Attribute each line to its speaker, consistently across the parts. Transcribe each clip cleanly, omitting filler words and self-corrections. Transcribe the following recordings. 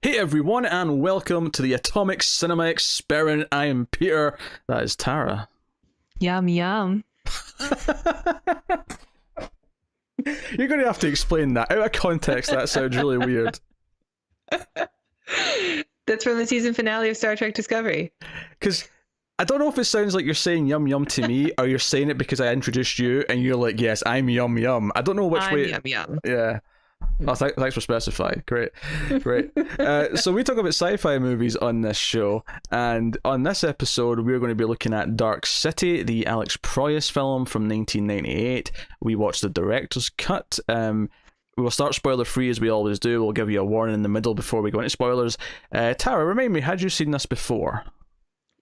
Speaker 1: Hey everyone, and welcome to the Atomic Cinema Experiment. I am Peter. That is Tara.
Speaker 2: Yum, yum.
Speaker 1: You're going to have to explain that. Out of context, that sounds really weird.
Speaker 2: That's from the season finale of Star Trek Discovery.
Speaker 1: Because I don't know if it sounds like you're saying yum yum to me, or you're saying it because I introduced you, and you're like, yes, I'm yum yum. I don't know which way.
Speaker 2: Yum, yum.
Speaker 1: Yeah. Oh, thanks for specifying. Great. So we talk about sci-fi movies on this show, and on this episode we're going to be looking at Dark City, the Alex Proyas film from 1998. We watched the director's cut. We will start spoiler free as we always do. We'll give you a warning in the middle before we go into spoilers. Tara, remind me, had you seen this before?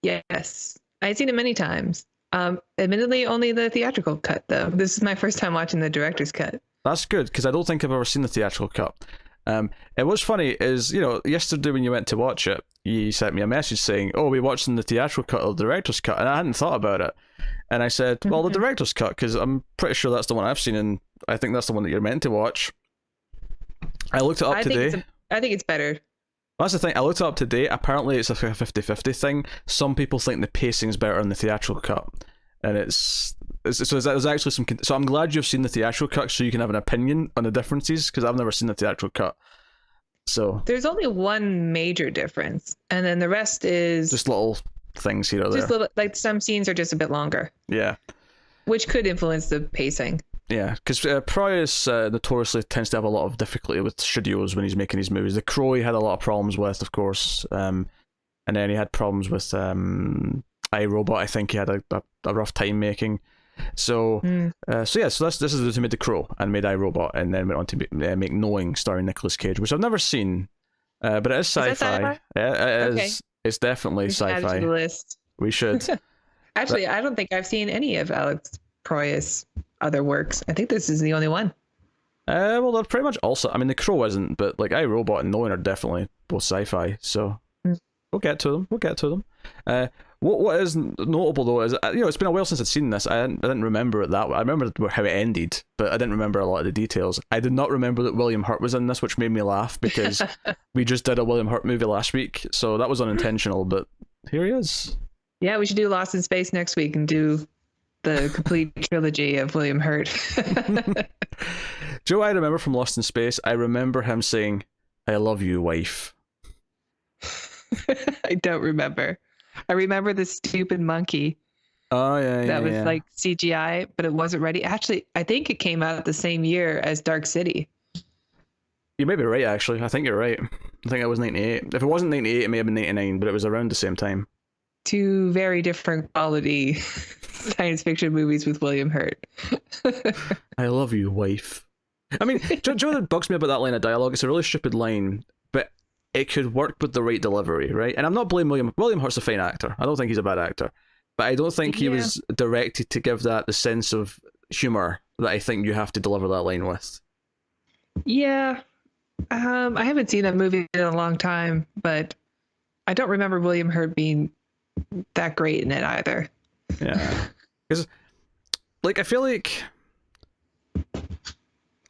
Speaker 2: Yes, I've seen it many times. Admittedly, only the theatrical cut, though. This is my first time watching the director's cut.
Speaker 1: That's good, because I don't think I've ever seen the theatrical cut. And what's funny is, yesterday when you went to watch it, you sent me a message saying, oh, we're watching the theatrical cut or the director's cut, and I hadn't thought about it. And I said, well, the director's cut, because I'm pretty sure that's the one I've seen, and I think that's the one that you're meant to watch. I looked it up today.
Speaker 2: I think it's better.
Speaker 1: That's the thing, I looked it up today. Apparently it's a 50-50 thing. Some people think the pacing's better in the theatrical cut. And there's actually some. So I'm glad you've seen the theatrical cut, so you can have an opinion on the differences, because I've never seen the theatrical cut. So
Speaker 2: there's only one major difference, and then the rest is
Speaker 1: just little things here or there.
Speaker 2: Just little, like some scenes are just a bit longer.
Speaker 1: Yeah,
Speaker 2: which could influence the pacing.
Speaker 1: Yeah, because Proyas notoriously tends to have a lot of difficulty with studios when he's making these movies. The Crow he had a lot of problems with, of course, and then he had problems with iRobot. I think he had a rough time making. So this is who made The Crow and made iRobot, and then went on to make Knowing, starring Nicolas Cage, which I've never seen, but it is sci-fi.
Speaker 2: Is that sci-fi?
Speaker 1: Yeah, it is.
Speaker 2: Okay.
Speaker 1: It's definitely sci-fi.
Speaker 2: Add it to the list.
Speaker 1: We should.
Speaker 2: Actually, I don't think I've seen any of Alex Proyas' other works. I think this is the only one.
Speaker 1: Well, they're pretty much also. I mean, The Crow isn't, but like iRobot and Knowing are definitely both sci-fi. So we'll get to them. What is notable though is, it's been a while since I'd seen this. I didn't remember it that way. I remember how it ended, but I didn't remember a lot of the details. I did not remember that William Hurt was in this, which made me laugh because we just did a William Hurt movie last week, so that was unintentional, but here he is.
Speaker 2: Yeah, we should do Lost in Space next week and do the complete trilogy of William Hurt.
Speaker 1: Joe, I remember from Lost in Space, I remember him saying, "I love you, wife."
Speaker 2: I don't remember. I remember the stupid monkey.
Speaker 1: Oh, yeah.
Speaker 2: That was like CGI, but it wasn't ready. Actually, I think it came out the same year as Dark City.
Speaker 1: You may be right, actually. I think you're right. I think it was 98. If it wasn't 98, it may have been 99, but it was around the same time.
Speaker 2: Two very different quality science fiction movies with William Hurt.
Speaker 1: I love you, wife. I mean, do you know what bugs me about that line of dialogue? It's a really stupid line, but it could work with the right delivery, right? And I'm not blaming William Hurt's a fine actor. I don't think he's a bad actor. But I don't think he was directed to give that the sense of humour that I think you have to deliver that line with.
Speaker 2: Yeah. I haven't seen that movie in a long time, but I don't remember William Hurt being that great in it either.
Speaker 1: Yeah. Because, I feel like...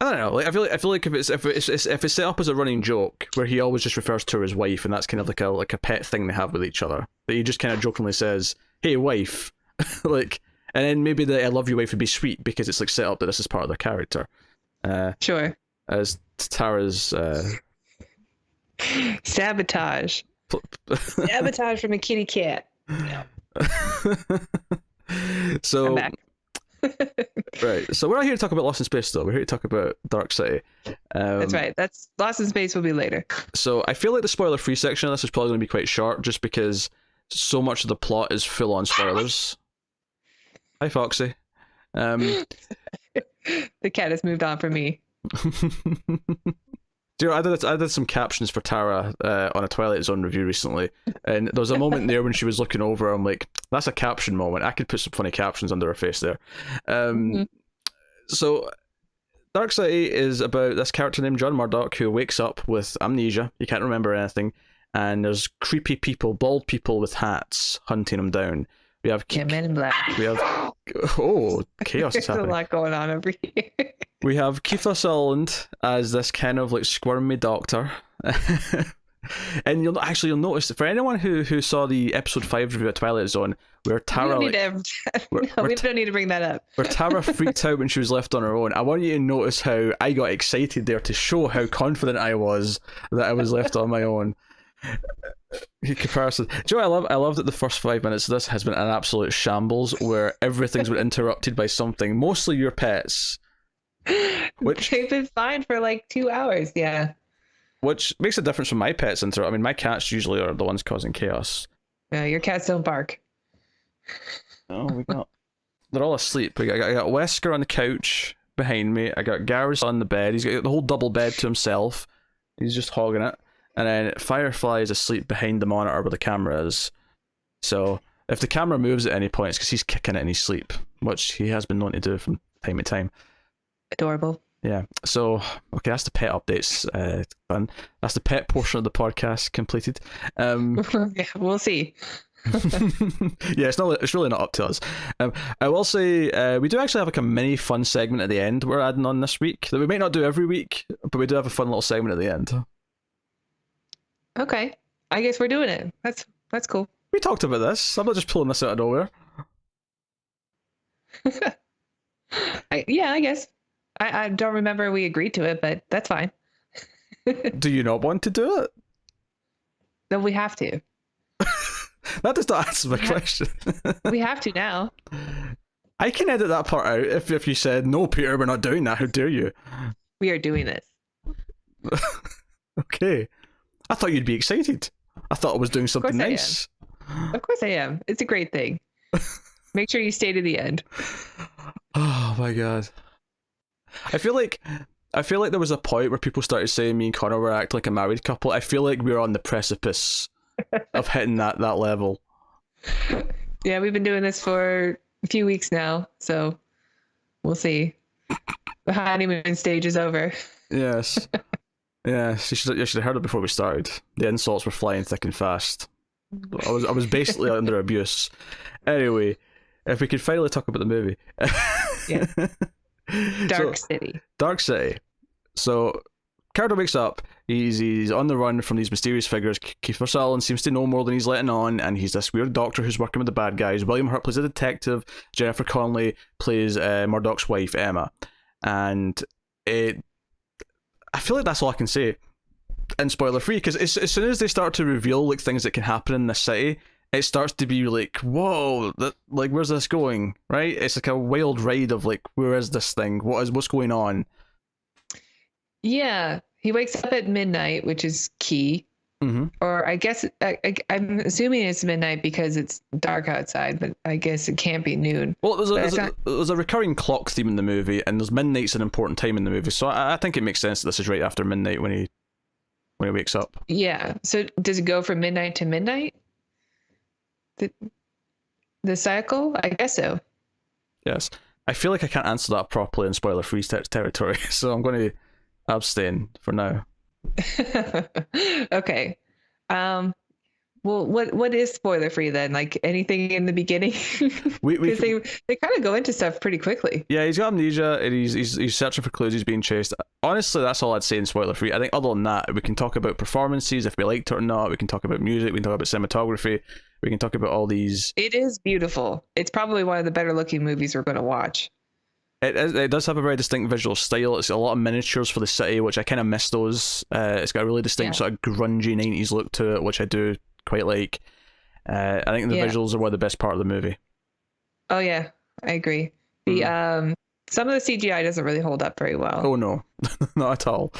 Speaker 1: I don't know. I feel like if it's set up as a running joke where he always just refers to his wife, and that's kind of like a pet thing they have with each other, that he just kind of jokingly says, "Hey, wife," and then maybe the "I love you, wife" would be sweet because it's like set up that this is part of their character.
Speaker 2: Sure.
Speaker 1: As Tara's
Speaker 2: sabotage from a kitty cat. Yeah.
Speaker 1: So.
Speaker 2: I'm back.
Speaker 1: Right, so we're not here to talk about Lost in Space though. We're here to talk about Dark City.
Speaker 2: That's right. That's Lost in Space will be later.
Speaker 1: So I feel like the spoiler-free section of this is probably going to be quite short, just because so much of the plot is full-on spoilers. Hi, Foxy.
Speaker 2: The cat has moved on from me.
Speaker 1: Do you know, I did some captions for Tara on a Twilight Zone review recently, and there was a moment there when she was looking over. I'm like, that's a caption moment. I could put some funny captions under her face there. So, Dark City is about this character named John Murdoch who wakes up with amnesia. He can't remember anything, and there's creepy people, bald people with hats hunting him down. We have
Speaker 2: Men in Black.
Speaker 1: We have chaos is happening.
Speaker 2: There's a lot going on over here.
Speaker 1: We have Kiefer Sutherland as this kind of like squirmy doctor. And you'll notice, for anyone who saw the episode 5 review of Twilight Zone, where Tara
Speaker 2: we don't need to bring that up.
Speaker 1: where Tara freaked out when she was left on her own, I want you to notice how I got excited there to show how confident I was that I was left on my own. Comparison. Do you know what I love that the first 5 minutes of this has been an absolute shambles, where everything's been interrupted by something, mostly your pets. Which
Speaker 2: they've been fine for like 2 hours, yeah.
Speaker 1: Which makes a difference from my pets interrupt. I mean, my cats usually are the ones causing chaos.
Speaker 2: Yeah, your cats don't bark.
Speaker 1: Oh, they're all asleep. I got Wesker on the couch behind me. I got Garrus on the bed. He's got the whole double bed to himself. He's just hogging it. And then Firefly is asleep behind the monitor where the camera is. So if the camera moves at any point, it's because he's kicking it in his sleep, which he has been known to do from time to time.
Speaker 2: Adorable.
Speaker 1: Yeah. So, okay, that's the pet updates done. That's the pet portion of the podcast completed.
Speaker 2: Yeah, we'll see.
Speaker 1: Yeah, it's really not up to us. I will say we do actually have like a mini fun segment at the end we're adding on this week that we might not do every week, but we do have a fun little segment at the end.
Speaker 2: Okay, I guess we're doing it. That's cool.
Speaker 1: We talked about this. I'm not just pulling this out of nowhere.
Speaker 2: I guess. I don't remember we agreed to it, but that's fine.
Speaker 1: Do you not want to do it?
Speaker 2: No, we have to.
Speaker 1: That does not answer my question.
Speaker 2: We have to now.
Speaker 1: I can edit that part out if you said, no, Peter, we're not doing that. How dare you?
Speaker 2: We are doing this.
Speaker 1: Okay. I thought you'd be excited. I thought I was doing something nice.
Speaker 2: Of course I am. It's a great thing. Make sure you stay to the end.
Speaker 1: Oh my god. I feel like there was a point where people started saying me and Connor were acting like a married couple. I feel like we're on the precipice of hitting that level.
Speaker 2: Yeah, we've been doing this for a few weeks now, so we'll see. The honeymoon stage is over.
Speaker 1: Yes. Yeah, you should have heard it before we started. The insults were flying thick and fast. I was basically under abuse. Anyway, if we could finally talk about the movie.
Speaker 2: Yeah. Dark City.
Speaker 1: Dark City. So, character wakes up. He's on the run from these mysterious figures. Kiefer Sutherland seems to know more than he's letting on, and he's this weird doctor who's working with the bad guys. William Hurt plays a detective. Jennifer Connelly plays Murdoch's wife, Emma. And I feel like that's all I can say. And spoiler free, because as soon as they start to reveal like things that can happen in the city, it starts to be like, whoa, like where's this going? Right? It's like a wild ride of like, where is this thing? What's going on?
Speaker 2: Yeah, he wakes up at midnight, which is key.
Speaker 1: Mm-hmm.
Speaker 2: Or I guess I'm assuming it's midnight because it's dark outside, but I guess it can't be noon.
Speaker 1: Well, there's a recurring clock theme in the movie, and there's midnight's an important time in the movie, so I think it makes sense that this is right after midnight when he wakes up.
Speaker 2: Yeah. So does it go from midnight to midnight? The cycle? I guess so.
Speaker 1: Yes. I feel like I can't answer that properly in spoiler-free territory, so I'm going to abstain for now.
Speaker 2: Okay. Well, what is spoiler free then? Like anything in the beginning? Because they kind of go into stuff pretty quickly.
Speaker 1: Yeah, he's got amnesia and he's searching for clues. He's being chased. Honestly, that's all I'd say in spoiler free. I think other than that, we can talk about performances if we liked it or not. We can talk about music. We can talk about cinematography. We can talk about all these. It
Speaker 2: is beautiful. It's probably one of the better looking movies we're going to watch.
Speaker 1: It does have a very distinct visual style. It's a lot of miniatures for the city, which I kind of miss those. It's got a really distinct sort of grungy 90s look to it, which I do quite like. I think the visuals are one of the best part of the movie.
Speaker 2: Oh yeah, I agree. The some of the CGI doesn't really hold up very well.
Speaker 1: Oh no, not at all.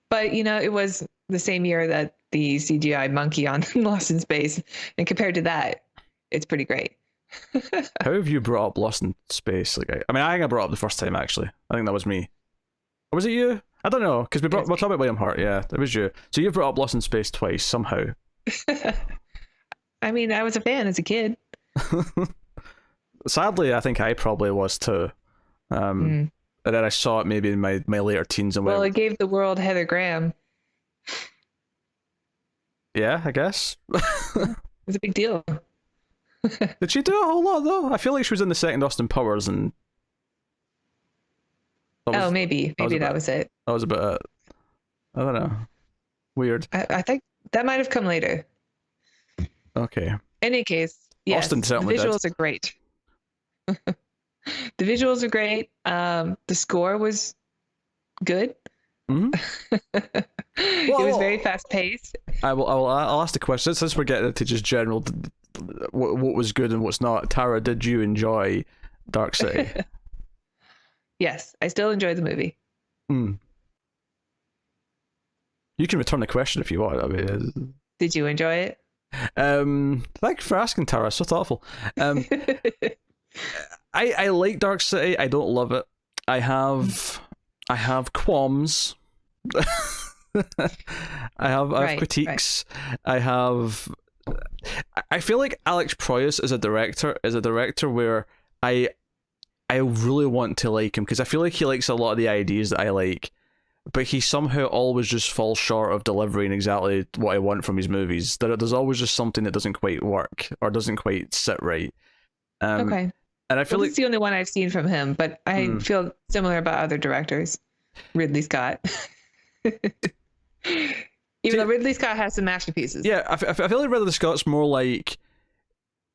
Speaker 2: But you know, it was the same year that the CGI monkey on Lost in Space, and compared to that, it's pretty great.
Speaker 1: How have you brought up Lost in Space? Like, I think I brought up the first time actually. I think that was me. Or was it you? I don't know, because we're talking about William Hurt. Yeah, it was you. So you've brought up Lost in Space twice somehow.
Speaker 2: I mean, I was a fan as a kid.
Speaker 1: Sadly, I think I probably was too. And then I saw it maybe in my later teens and
Speaker 2: well, it gave the world Heather Graham.
Speaker 1: Yeah, I guess.
Speaker 2: It was a big deal.
Speaker 1: Did she do a whole lot though? I feel like she was in the second Austin Powers, and
Speaker 2: maybe that was it.
Speaker 1: That was about it. I don't know. Weird.
Speaker 2: I think that might have come later.
Speaker 1: Okay.
Speaker 2: Any case, yes,
Speaker 1: Austin certainly
Speaker 2: the visuals are great. The visuals are great. The score was good.
Speaker 1: Mm-hmm.
Speaker 2: It was very fast paced.
Speaker 1: I'll ask the question since we're getting into just general what was good and what's not. Tara, did you enjoy Dark City?
Speaker 2: Yes, I still enjoyed the movie.
Speaker 1: You can return the question if you want. I mean,
Speaker 2: did you enjoy it?
Speaker 1: Thank you for asking, Tara. So thoughtful. I like Dark City. I don't love it. I have qualms. I have critiques. Right. I feel like Alex Proyas is a director where I really want to like him because I feel like he likes a lot of the ideas that I like, but he somehow always just falls short of delivering exactly what I want from his movies. There's always just something that doesn't quite work or doesn't quite sit right.
Speaker 2: Okay.
Speaker 1: And I feel like
Speaker 2: it's the only one I've seen from him, but I feel similar about other directors. Ridley Scott. Even though Ridley Scott has some masterpieces.
Speaker 1: Yeah, I feel like Ridley Scott's more like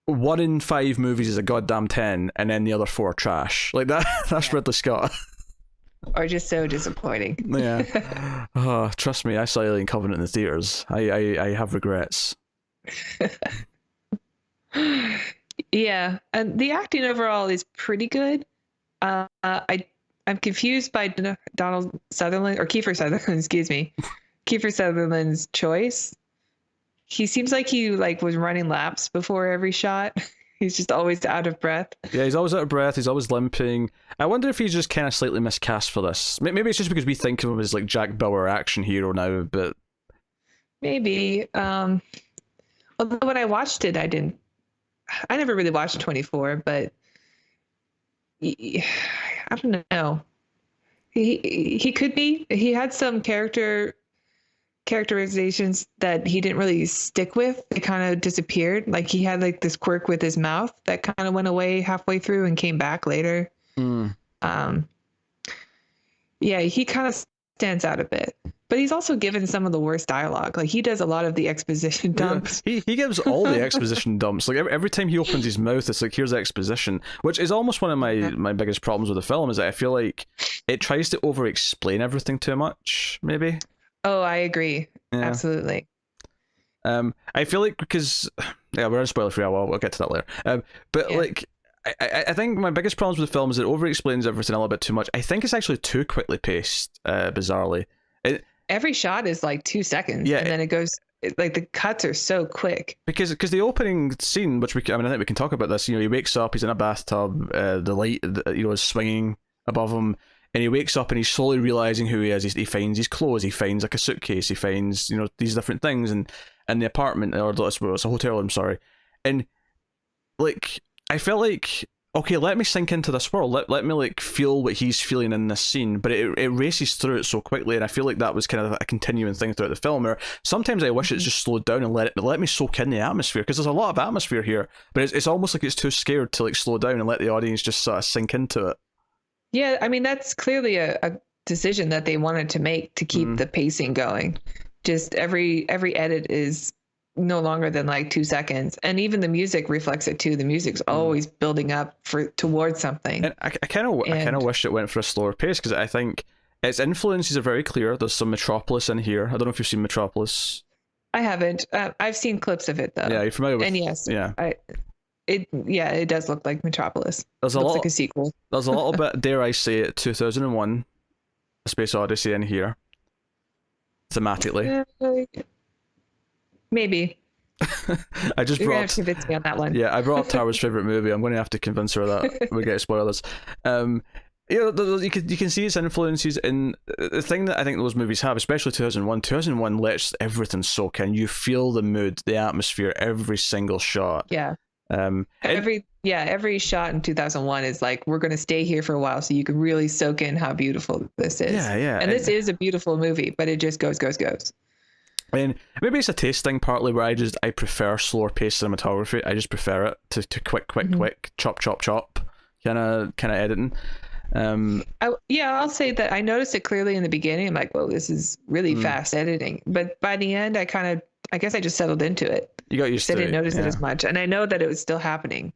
Speaker 1: 1 in 5 movies is a goddamn 10, and then the other 4 are trash. Like that. That's Ridley Scott.
Speaker 2: Or just so disappointing.
Speaker 1: Yeah. Oh, trust me, I saw Alien Covenant in the theaters. I have regrets.
Speaker 2: Yeah, and the acting overall is pretty good. I'm confused by Donald Sutherland or Kiefer Sutherland, excuse me. Kiefer Sutherland's choice. He seems like he was running laps before every shot. He's just always out of breath.
Speaker 1: Yeah, he's always out of breath. He's always limping. I wonder if he's just kind of slightly miscast for this. Maybe it's just because we think of him as like Jack Bauer action hero now, but
Speaker 2: maybe. Although when I watched it, I never really watched 24, but I don't know. He could be. He had some characterizations that he didn't really stick with. They kind of disappeared. Like he had this quirk with his mouth that kind of went away halfway through and came back later. Yeah, he kind of stands out a bit. But he's also given some of the worst dialogue. Like he does a lot of the exposition dumps.
Speaker 1: Yeah, he gives all the exposition dumps. Like every time he opens his mouth, it's like, here's exposition, which is almost one of my biggest problems with the film, is that I feel like it tries to over-explain everything too much, maybe.
Speaker 2: Oh, I agree. Yeah. Absolutely.
Speaker 1: I feel like because we're in spoiler free. We'll get to that later. But I think my biggest problems with the film is it over-explains everything a little bit too much. I think it's actually too quickly paced, bizarrely.
Speaker 2: Every shot is 2 seconds, and then it goes the cuts are so quick. Because
Speaker 1: the opening scene, which I think we can talk about this. He wakes up, he's in a bathtub, the light is swinging above him, and he wakes up and he's slowly realizing who he is. He finds his clothes, he finds a suitcase, he finds these different things, and the apartment, or it's a hotel. I'm sorry, and I felt like, okay, let me sink into this world. Let me feel what he's feeling in this scene. But it races through it so quickly, and I feel like that was kind of a continuing thing throughout the film. Or sometimes I wish it's just slowed down and let me soak in the atmosphere, because there's a lot of atmosphere here. But it's almost like it's too scared to slow down and let the audience just sort of sink into it.
Speaker 2: Yeah, I mean that's clearly a decision that they wanted to make to keep the pacing going. Just every edit is no longer than 2 seconds, and even the music reflects it too. The music's always building up towards something.
Speaker 1: And I kind of wish it went for a slower pace, because I think its influences are very clear. There's some Metropolis in here. I don't know if you've seen Metropolis.
Speaker 2: I haven't. I've seen clips of it though.
Speaker 1: Yeah, you're familiar with.
Speaker 2: And yes,
Speaker 1: yeah,
Speaker 2: it does look like Metropolis. Looks like a sequel.
Speaker 1: There's a little bit, dare I say it, 2001: A Space Odyssey in here, thematically.
Speaker 2: Maybe.
Speaker 1: I just
Speaker 2: You're
Speaker 1: brought
Speaker 2: gonna have to convince me on that one.
Speaker 1: Yeah, I brought up Tara's favorite movie. I'm going to have to convince her that we get spoilers. You can see its influences in the thing that I think those movies have, especially 2001. 2001 lets everything soak in. You feel the mood, the atmosphere, every single shot.
Speaker 2: Yeah. Every shot in 2001 is we're going to stay here for a while so you can really soak in how beautiful this is.
Speaker 1: Yeah.
Speaker 2: And this is a beautiful movie, but it just goes.
Speaker 1: And maybe it's a taste thing partly, where I prefer slower paced cinematography. I just prefer it to quick, chop kind of editing.
Speaker 2: I'll say that I noticed it clearly in the beginning. I'm like, well, this is really fast editing. But by the end, I guess I just settled into it.
Speaker 1: You got used to it.
Speaker 2: I didn't notice it as much. And I know that it was still happening,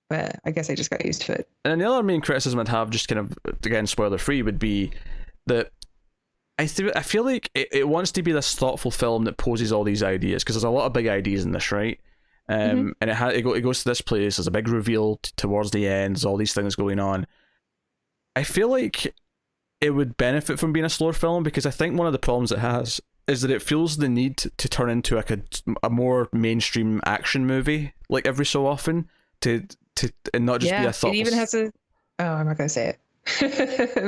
Speaker 2: but I guess I just got used to it.
Speaker 1: And then the other main criticism I'd have, just kind of, again, spoiler free, would be that I feel like it wants to be this thoughtful film that poses all these ideas, because there's a lot of big ideas in this, right? And it goes to this place, there's a big reveal towards the end, there's all these things going on. I feel like it would benefit from being a slower film, because I think one of the problems it has is that it feels the need to turn into like a more mainstream action movie, like every so often, and not just be a thoughtful...
Speaker 2: It even has a... Oh, I'm not going to say it.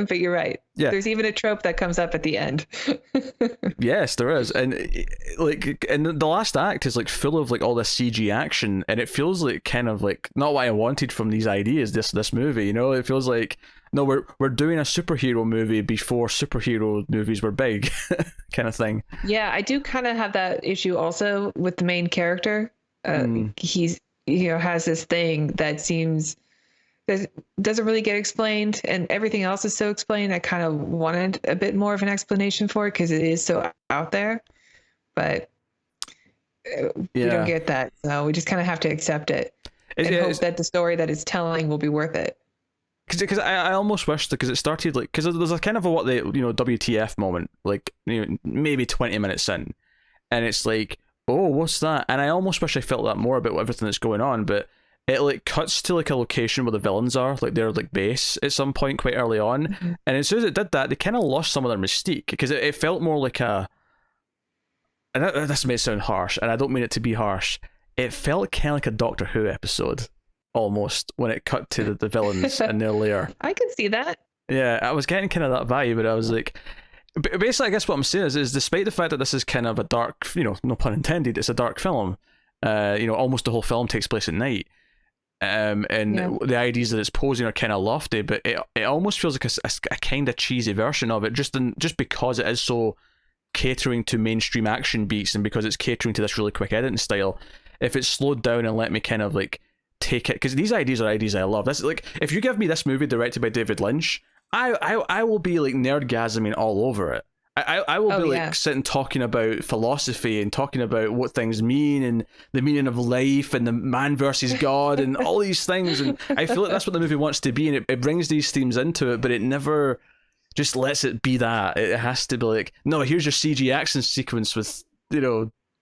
Speaker 2: But you're right. Yeah. There's even a trope that comes up at the end.
Speaker 1: Yes, there is. And the last act is like full of like all this CG action, and it feels like kind of like not what I wanted from these ideas, this movie, you know? It feels like, no, we're doing a superhero movie before superhero movies were big, kind of thing. Yeah,
Speaker 2: I do kind of have that issue also with the main character. He's, has this thing that seems that doesn't really get explained, and everything else is so explained. I kind of wanted a bit more of an explanation for it, because it is so out there, but we don't get that, so we just kind of have to accept it and hope that the story that it's telling will be worth it.
Speaker 1: Because I almost wish, because it started like, because there's a kind of what they, WTF moment, like, maybe 20 minutes in, and it's like, oh, what's that? And I almost wish I felt that more about everything that's going on, but it like cuts to like a location where the villains are, like their like base at some point quite early on, and as soon as it did that, they kind of lost some of their mystique, because it felt more like a, and this may sound harsh, and I don't mean it to be harsh, it felt kind of like a Doctor Who episode almost when it cut to the villains in their lair.
Speaker 2: I can see that.
Speaker 1: Yeah, I was getting kind of that vibe, but I was like, basically, I guess what I'm saying is despite the fact that this is kind of a dark, no pun intended, it's a dark film, almost the whole film takes place at night, and the ideas that it's posing are kind of lofty, but it almost feels like a kind of cheesy version of it, just because it is so catering to mainstream action beats, and because it's catering to this really quick editing style. If it's slowed down and let me kind of like take it, because these ideas are ideas I love. This, like, if you give me this movie directed by David Lynch, I will be like nerdgasming all over it. I will be like sitting talking about philosophy and talking about what things mean and the meaning of life and the man versus God and all these things, and I feel like that's what the movie wants to be, and it brings these themes into it, but it never just lets it be that. It has to be like, no, here's your CG action sequence with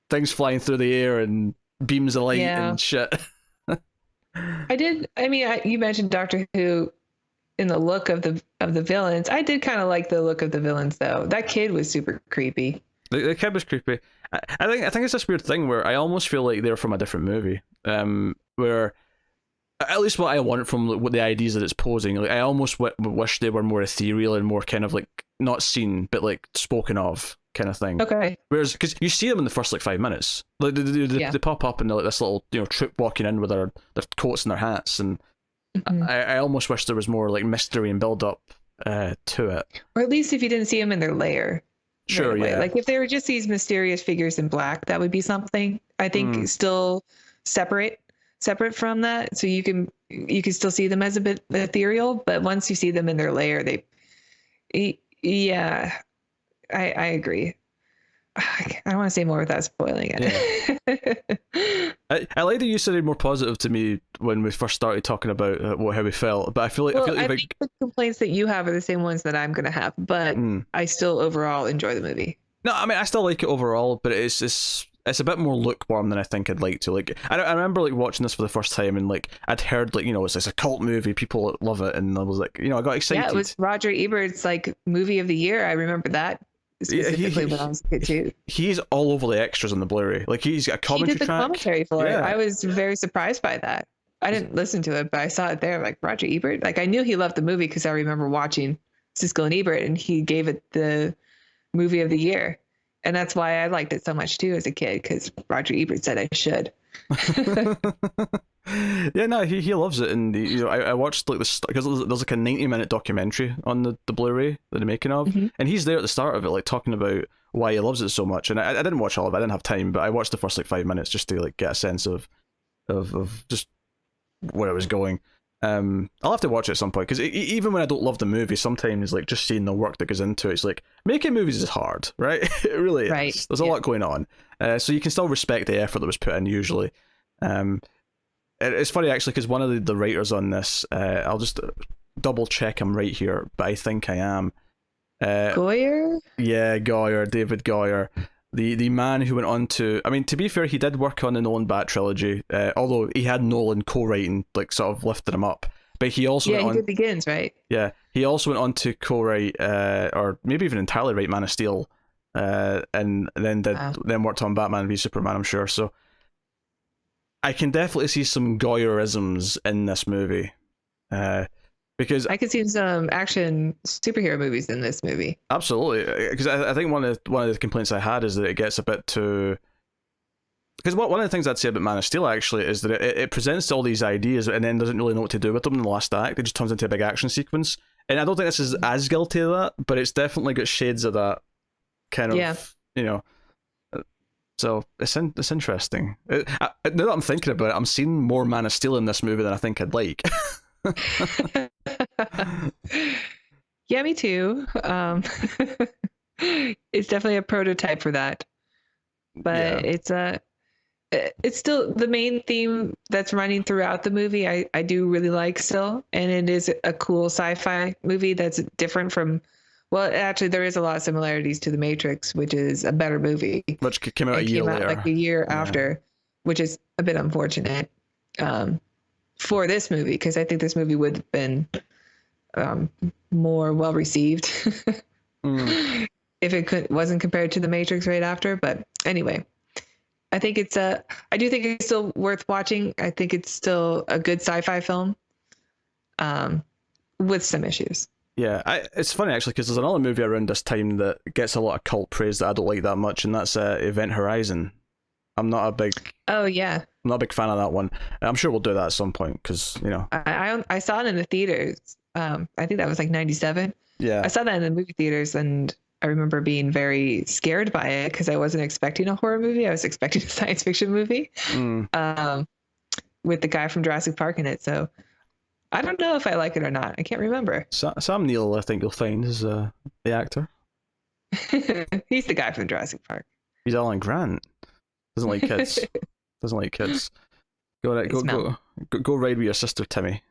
Speaker 1: things flying through the air and beams of light and shit.
Speaker 2: You mentioned Doctor Who in the look of the villains. I did kind of like the look of the villains, though. That kid was super creepy.
Speaker 1: The kid was creepy. I think it's this weird thing where I almost feel like they're from a different movie. Where at least what I want from what the ideas that it's posing, like I almost wish they were more ethereal and more kind of like not seen but like spoken of kind of thing.
Speaker 2: Okay.
Speaker 1: Whereas, because you see them in the first like 5 minutes, like they pop up and they're like this little troop walking in with their coats and their hats, and I almost wish there was more like mystery and build up to it.
Speaker 2: Or at least if you didn't see them in their lair.
Speaker 1: Sure,
Speaker 2: right away.
Speaker 1: yeah.
Speaker 2: Like if they were just these mysterious figures in black, that would be something. I think still separate from that, so you can still see them as a bit ethereal. But once you see them in their lair, I agree. I don't want to say more without spoiling it.
Speaker 1: Yeah. I like that you said more positive to me when we first started talking about how we felt, but I feel like
Speaker 2: the complaints that you have are the same ones that I'm gonna have, but I still overall enjoy the movie.
Speaker 1: No, I mean I still like it overall, but it's a bit more lukewarm than I think I'd like to. Like I remember like watching this for the first time, and like I'd heard like it's a cult movie, people love it, and I was like I got excited.
Speaker 2: Yeah, it was Roger Ebert's like movie of the year. I remember that. Specifically when I was a kid too.
Speaker 1: He's all over the extras on the Blu-ray. Like he's got a commentary
Speaker 2: track. He did the
Speaker 1: track.
Speaker 2: Commentary for it. I was very surprised by that. I didn't listen to it, but I saw it there. Like Roger Ebert. Like I knew he loved the movie because I remember watching Siskel and Ebert, and he gave it the movie of the year, and that's why I liked it so much too as a kid, because Roger Ebert said I should.
Speaker 1: Yeah, no, he loves it, and I watched like this because there's like a 90-minute documentary on the Blu-ray that they're making of, and he's there at the start of it, like talking about why he loves it so much. And I didn't watch all of it, I didn't have time, but I watched the first like 5 minutes just to like get a sense of just where it was going. I'll have to watch it at some point because even when I don't love the movie, sometimes like just seeing the work that goes into it, it's like making movies is hard, right? It really
Speaker 2: Right.
Speaker 1: is. There's a lot going on, so you can still respect the effort that was put in. Usually, it's funny actually because one of the writers on this, I'll just double check I'm right here, but I think I am.
Speaker 2: Goyer?
Speaker 1: Yeah, Goyer, David Goyer. The man who went on to, I mean, to be fair, he did work on the Nolan Bat trilogy, although he had Nolan co-writing, like sort of lifted him up. But he also
Speaker 2: he did Begins, right?
Speaker 1: Yeah, he also went on to co-write, or maybe even entirely write Man of Steel, and then worked on Batman v Superman, I'm sure. So I can definitely see some Goyerisms in this movie. Because
Speaker 2: I could see some action superhero movies in this movie.
Speaker 1: Absolutely, because I think one of the complaints I had is that it gets a bit too. Because one of the things I'd say about Man of Steel actually is that it presents all these ideas and then doesn't really know what to do with them in the last act. It just turns into a big action sequence, and I don't think this is as guilty of that, but it's definitely got shades of that kind of, So it's interesting. Now that I'm thinking about it, I'm seeing more Man of Steel in this movie than I think I'd like.
Speaker 2: Yeah, me too. It's definitely a prototype for that, but it's still the main theme that's running throughout the movie. I do really like still, and it is a cool sci-fi movie that's different from. Well, actually, there is a lot of similarities to The Matrix, which is a better movie,
Speaker 1: which came out a year later,
Speaker 2: like a year after, which is a bit unfortunate for this movie because I think this movie would have been more well received if it wasn't compared to The Matrix right after. But anyway, I think I do think it's still worth watching. I think it's still a good sci-fi film with some issues.
Speaker 1: Yeah, it's funny actually because there's another movie around this time that gets a lot of cult praise that I don't like that much, and that's Event Horizon. I'm not a big fan of that one. I'm sure we'll do that at some point because
Speaker 2: I saw it in the theaters. I think that was like 97.
Speaker 1: Yeah,
Speaker 2: I saw that in the movie theaters, and I remember being very scared by it because I wasn't expecting a horror movie. I was expecting a science fiction movie with the guy from Jurassic Park in it. So I don't know if I like it or not. I can't remember.
Speaker 1: Sam Neill, I think you'll find, is the actor.
Speaker 2: He's the guy from Jurassic Park.
Speaker 1: He's Alan Grant. Doesn't like kids. Doesn't like kids. Go ride with your sister, Timmy.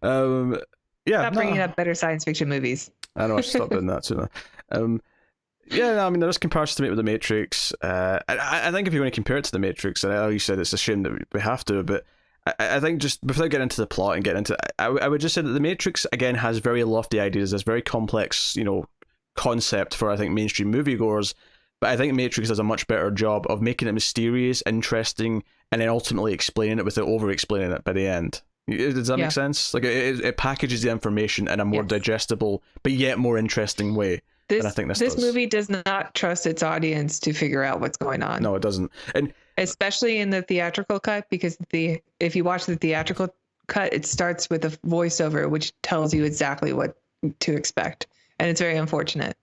Speaker 2: Stop bringing up better science fiction movies.
Speaker 1: I know I should stop doing that sooner. I mean, there is comparison to make with The Matrix. I think if you're going to compare it to The Matrix, and I know you said it's a shame that we have to, but I think just without getting into the plot and getting into it, I would just say that The Matrix, again, has very lofty ideas. There's very complex, concept for, I think, mainstream moviegoers, but I think Matrix does a much better job of making it mysterious, interesting, and then ultimately explaining it without over-explaining it by the end. Does that make sense? Like, it packages the information in a more digestible, but yet more interesting way. And I think this
Speaker 2: movie does not trust its audience to figure out what's going on.
Speaker 1: No, it doesn't. And
Speaker 2: especially in the theatrical cut, because if you watch the theatrical cut, it starts with a voiceover which tells you exactly what to expect, and it's very unfortunate.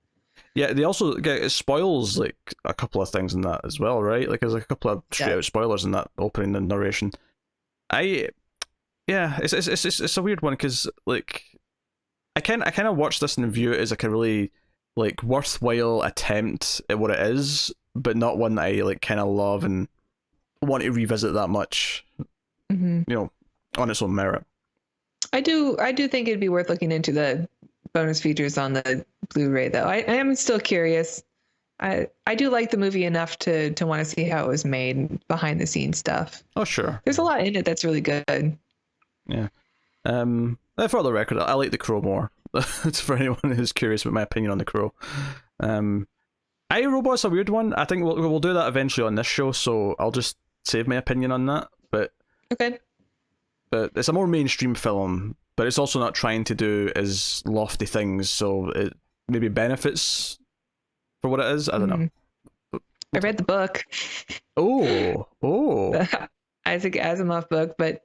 Speaker 2: Yeah,
Speaker 1: they also it spoils like a couple of things in that as well, right? Like there's a couple of straight out spoilers in that opening and narration. It's a weird one because like I kind of watch this and view it as like a really like worthwhile attempt at what it is, but not one that I like kind of love and want to revisit that much. On its own merit.
Speaker 2: I do think it'd be worth looking into the bonus features on the Blu-ray though. I am still curious. I do like the movie enough to want to see how it was made, behind the scenes stuff.
Speaker 1: Oh sure.
Speaker 2: There's a lot in it that's really good.
Speaker 1: Yeah. For the record, I like The Crow more. It's for anyone who's curious about my opinion on The Crow. iRobot's a weird one. I think we'll do that eventually on this show, so I'll just save my opinion on that. But
Speaker 2: okay.
Speaker 1: But it's a more mainstream film, but it's also not trying to do as lofty things, so it maybe benefits for what it is. I don't know.
Speaker 2: I read the book.
Speaker 1: Oh.
Speaker 2: Isaac Asimov book, but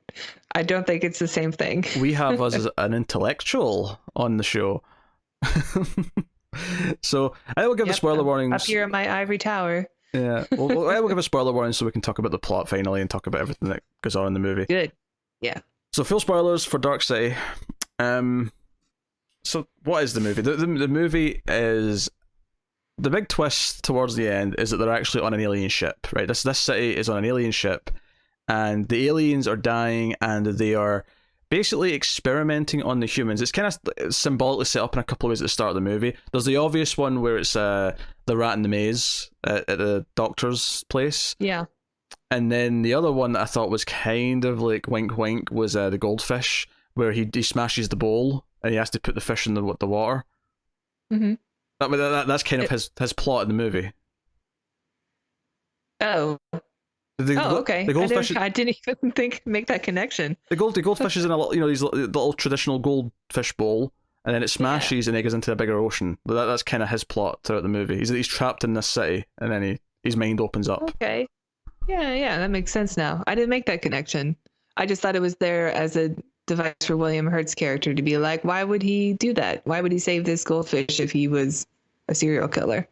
Speaker 2: I don't think it's the same thing.
Speaker 1: We have us as an intellectual on the show. So I will give a spoiler warning.
Speaker 2: Up here in my ivory tower.
Speaker 1: Yeah, we'll give a spoiler warning so we can talk about the plot finally and talk about everything that goes on in the movie.
Speaker 2: Good. Yeah.
Speaker 1: So full spoilers for Dark City. So what is the movie? The movie is, the big twist towards the end is that they're actually on an alien ship, right? This city is on an alien ship, and the aliens are dying, and they are basically experimenting on the humans. It's kind of symbolically set up in a couple of ways at the start of the movie. There's the obvious one where it's the rat in the maze at the doctor's place.
Speaker 2: Yeah.
Speaker 1: And then the other one that I thought was kind of like wink wink was the goldfish, where he smashes the bowl and he has to put the fish in the water.
Speaker 2: Mm-hmm.
Speaker 1: That's kind of his plot in the movie.
Speaker 2: Oh. Okay.
Speaker 1: The goldfish.
Speaker 2: I didn't even make that connection.
Speaker 1: The goldfish is in a these little traditional goldfish bowl, and then it smashes and it goes into a bigger ocean. That's kind of his plot throughout the movie. He's trapped in this city, and then his mind opens up.
Speaker 2: Okay. Yeah, that makes sense now. I didn't make that connection. I just thought it was there as a device for William Hurt's character to be like, why would he do that? Why would he save this goldfish if he was a serial killer?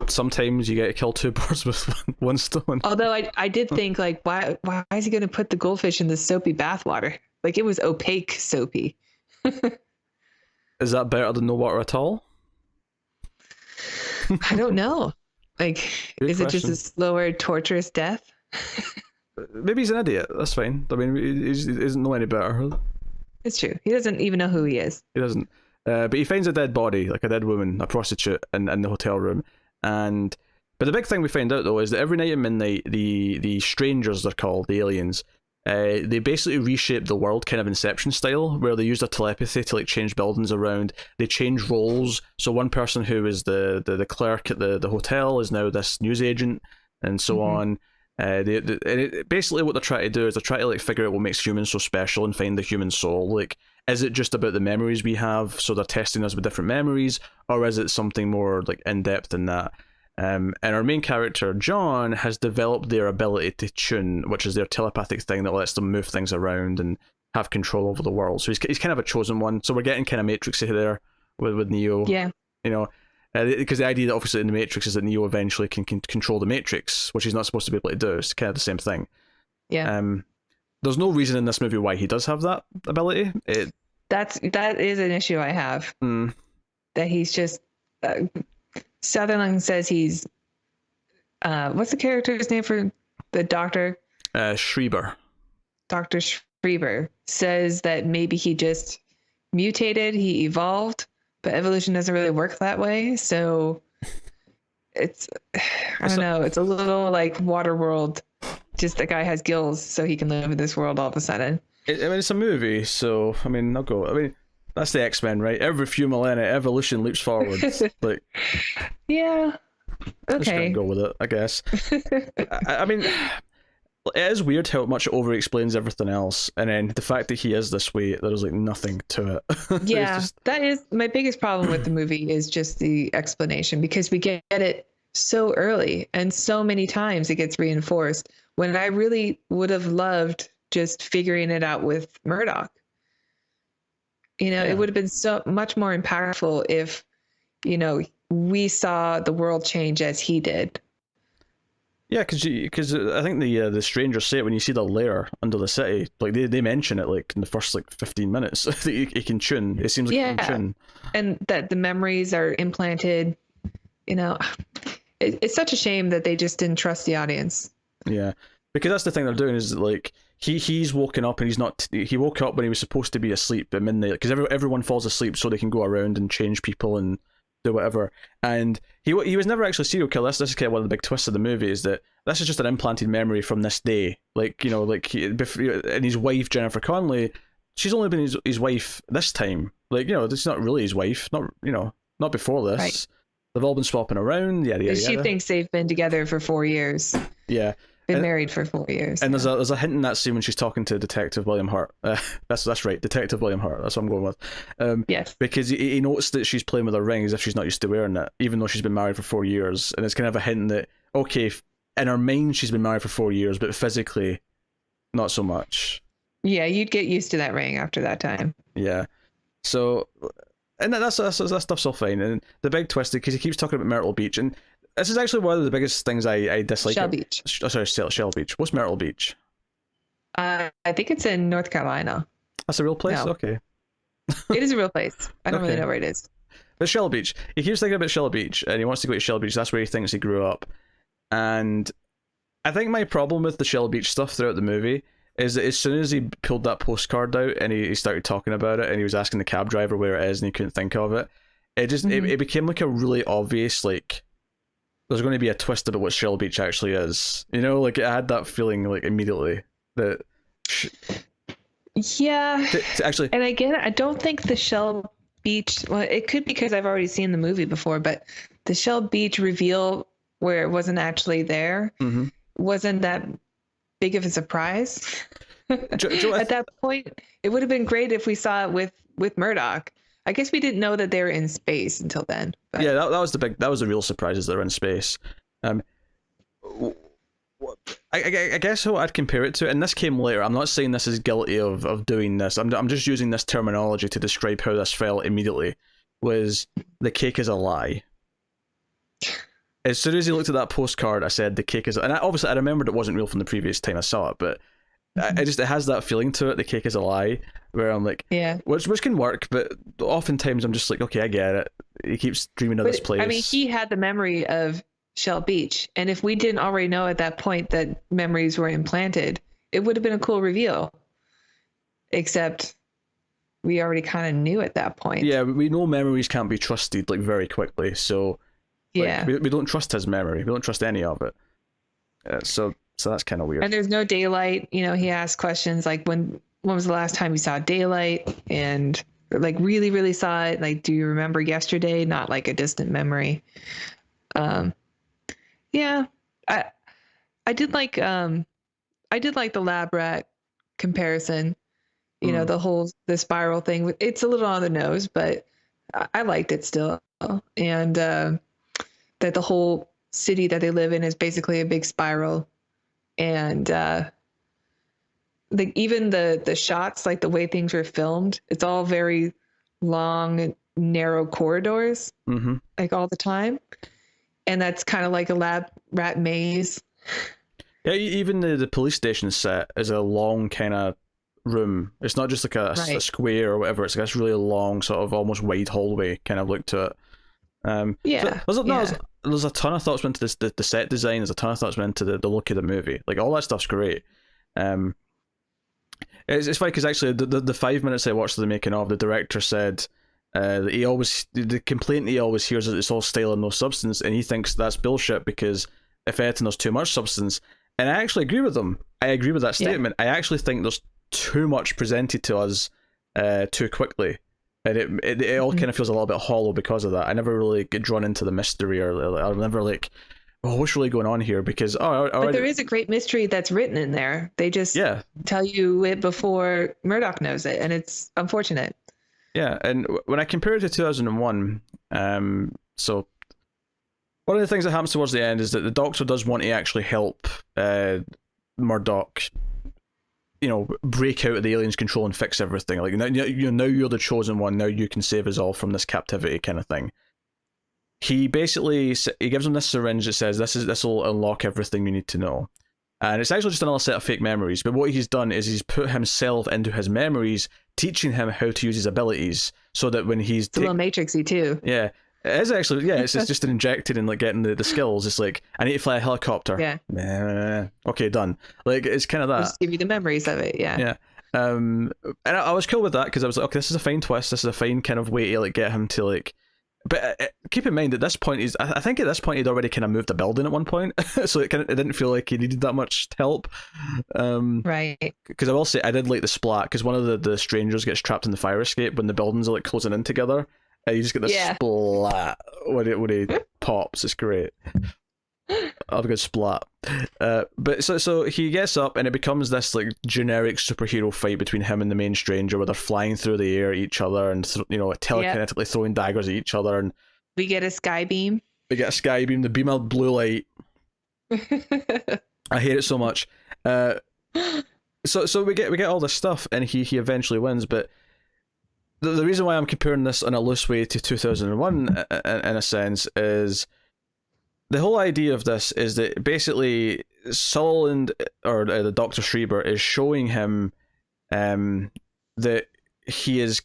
Speaker 1: Sometimes you get to kill two birds with one stone.
Speaker 2: Although I did think, like, why is he going to put the goldfish in the soapy bathwater? Like, it was opaque soapy.
Speaker 1: Is that better than no water at all?
Speaker 2: I don't know. Like,
Speaker 1: Good
Speaker 2: is
Speaker 1: question.
Speaker 2: it just a slower, torturous death?
Speaker 1: Maybe he's an idiot. That's fine. I mean, he doesn't know any better.
Speaker 2: It's true. He doesn't even know who he is.
Speaker 1: He doesn't. But he finds a dead body, like a dead woman, a prostitute, in the hotel room. But the big thing we find out, though, is that every night at midnight, the strangers, they're called, the aliens, they basically reshape the world kind of Inception style, where they use their telepathy to like change buildings around. They change roles. So one person who is the clerk at the hotel is now this news agent, and so on. Basically what they're trying to do is they're trying to like figure out what makes humans so special and find the human soul. Like, is it just about the memories we have, so they're testing us with different memories, or is it something more like in depth than that? And our main character John has developed their ability to tune, which is their telepathic thing that lets them move things around and have control over the world. So he's kind of a chosen one. So we're getting kind of Matrixy there with Neo.
Speaker 2: Yeah.
Speaker 1: You know, because the idea that obviously in the Matrix is that Neo eventually can control the Matrix, which he's not supposed to be able to do. It's kind of the same thing.
Speaker 2: Yeah.
Speaker 1: There's no reason in this movie why he does have that ability.
Speaker 2: That is an issue I have. That he's just Sutherland says he's what's the character's name for the doctor?
Speaker 1: Schreiber.
Speaker 2: Dr. Schreiber says that maybe he just mutated, he evolved, but evolution doesn't really work that way. So it's I don't know, it's a little like Waterworld. Just the guy has gills so he can live in this world all of a sudden.
Speaker 1: I mean, it's a movie, so I mean, that's the X-Men, right? Every few millennia, evolution leaps forward. Like,
Speaker 2: yeah, okay,
Speaker 1: go with it, I guess. I mean, it is weird how much it over-explains everything else, and then the fact that he is this way, there's like nothing to it.
Speaker 2: Yeah, that is my biggest problem with the movie, is just the explanation, because we get it so early and so many times it gets reinforced, when I really would have loved just figuring it out with Murdoch. You know, it would have been so much more impactful if, you know, we saw the world change as he did.
Speaker 1: Yeah, because I think the strangers say it when you see the lair under the city. Like they mention it like in the first like 15 minutes that he can tune. It seems like he can tune, and
Speaker 2: that the memories are implanted. You know, it's such a shame that they just didn't trust the audience.
Speaker 1: Yeah, because that's the thing they're doing, is like he's woken up and he's not. He woke up when he was supposed to be asleep at midnight, because everyone falls asleep so they can go around and change people and do whatever. And he was never actually a serial killer. This is kind of one of the big twists of the movie, is that this is just an implanted memory from this day. Like, you know, like and his wife Jennifer Connelly, she's only been his wife this time. Like, you know, it's not really his wife. Not, you know, not before this. Right. They've all been swapping around. Yeah.
Speaker 2: She thinks they've been together for 4 years.
Speaker 1: Yeah.
Speaker 2: Been married for 4 years.
Speaker 1: And there's a hint in that scene when she's talking to Detective William Hurt. That's right, Detective William Hurt. That's what I'm going with. Yes. Because he noticed that she's playing with her ring as if she's not used to wearing it, even though she's been married for 4 years. And it's kind of a hint that, okay, in her mind she's been married for 4 years, but physically, not so much. Yeah,
Speaker 2: you'd get used to that ring after that time.
Speaker 1: Yeah. So, and that stuff's all fine. And the big twist, because he keeps talking about Myrtle Beach, and this is actually one of the biggest things I dislike.
Speaker 2: Shell Beach.
Speaker 1: Sorry, Shell Beach. What's Myrtle Beach?
Speaker 2: I think it's in North Carolina.
Speaker 1: That's a real place?
Speaker 2: No,
Speaker 1: Okay.
Speaker 2: it is a real place. I don't really
Speaker 1: Okay.
Speaker 2: know where it is.
Speaker 1: But Shell Beach. He keeps thinking about Shell Beach, and he wants to go to Shell Beach. That's where he thinks he grew up. And I think my problem with the Shell Beach stuff throughout the movie is that as soon as he pulled that postcard out and he started talking about it and he was asking the cab driver where it is and he couldn't think of it, it just it became like a really obvious, like, there's going to be a twist about what Shell Beach actually is. You know, like, it had that feeling like immediately that
Speaker 2: Yeah.
Speaker 1: actually,
Speaker 2: And again, I don't think the Shell Beach, well, it could be because I've already seen the movie before, but the Shell Beach reveal where it wasn't actually there wasn't that big of a surprise. At that point, it would have been great if we saw it with Murdoch. I guess we didn't know that they were in space until then. But.
Speaker 1: Yeah, that was the real surprise, is they're in space. I guess how I'd compare it to, and this came later, I'm not saying this is guilty of doing this, I'm just using this terminology to describe how this felt immediately, was the cake is a lie. As soon as he looked at that postcard, I said the cake is, and obviously I remembered it wasn't real from the previous time I saw it, but it has that feeling to it, the cake is a lie, where I'm like,
Speaker 2: yeah,
Speaker 1: which can work, but oftentimes I'm just like, okay, I get it. He keeps dreaming of this place.
Speaker 2: I mean, he had the memory of Shell Beach, and if we didn't already know at that point that memories were implanted, it would have been a cool reveal. Except we already kind of knew at that point.
Speaker 1: Yeah, we know memories can't be trusted like very quickly, so
Speaker 2: yeah,
Speaker 1: we don't trust his memory. We don't trust any of it. So that's kind of weird.
Speaker 2: And there's no daylight. You know, he asked questions like, when was the last time you saw daylight? And like really, really saw it. Like, do you remember yesterday? Not like a distant memory. Yeah, I did like the lab rat comparison. You know, the spiral thing. It's a little on the nose, but I liked it still. And that the whole city that they live in is basically a big spiral, and even the shots, like the way things were filmed, it's all very long, narrow corridors, like all the time. And that's kind of like a lab rat maze.
Speaker 1: Yeah, even the police station set is a long kind of room. It's not just like a square or whatever. It's like this really long, sort of almost wide hallway kind of look to it. There's a ton of thoughts went into the set design. There's a ton of thoughts went into the look of the movie. Like, all that stuff's great. It's funny because actually the 5 minutes I watched of the making of, the director said that the complaint he always hears is it's all style and no substance, and he thinks that's bullshit because if anything, there's too much substance. And I actually agree with him. I agree with that statement. I actually think there's too much presented to us too quickly. And it all kind of feels a little bit hollow because of that. I never really get drawn into the mystery, or I'm never like, oh, what's really going on here? Because
Speaker 2: but there is a great mystery that's written in there. They just tell you it before Murdoch knows it, and it's unfortunate.
Speaker 1: Yeah, and when I compare it to 2001, so one of the things that happens towards the end is that the Doctor does want to actually help Murdoch, you know, break out of the aliens' control and fix everything. Like, now you're the chosen one. Now you can save us all from this captivity, kind of thing. He basically gives him this syringe that says this will unlock everything you need to know, and it's actually just another set of fake memories. But what he's done is he's put himself into his memories, teaching him how to use his abilities, so that when he's
Speaker 2: a little Matrixy too.
Speaker 1: Yeah. It is actually, it's just injected in like getting the skills. It's like, I need to fly a helicopter. Yeah. Okay, done. Like, it's kind of that.
Speaker 2: Just give you the memories of it. Yeah.
Speaker 1: Yeah. And I was cool with that because I was like, okay, this is a fine twist. This is a fine kind of way to like get him to like. But keep in mind at this point I think at this point he'd already kind of moved the building at one point, so it didn't feel like he needed that much help.
Speaker 2: Right.
Speaker 1: Because I will say I did like the splat because one of the strangers gets trapped in the fire escape when the buildings are like closing in together. You just get this splat when he pops. It's great. I'll have a good splat. But so he gets up and it becomes this like generic superhero fight between him and the main stranger, where they're flying through the air at each other and telekinetically throwing daggers at each other. And
Speaker 2: we get a sky beam.
Speaker 1: The beam of blue light. I hate it so much. So we get all this stuff, and he eventually wins, but. The reason why I'm comparing this in a loose way to 2001, in a sense, is the whole idea of this is that basically Sutherland, or the Dr. Schreiber, is showing him that he is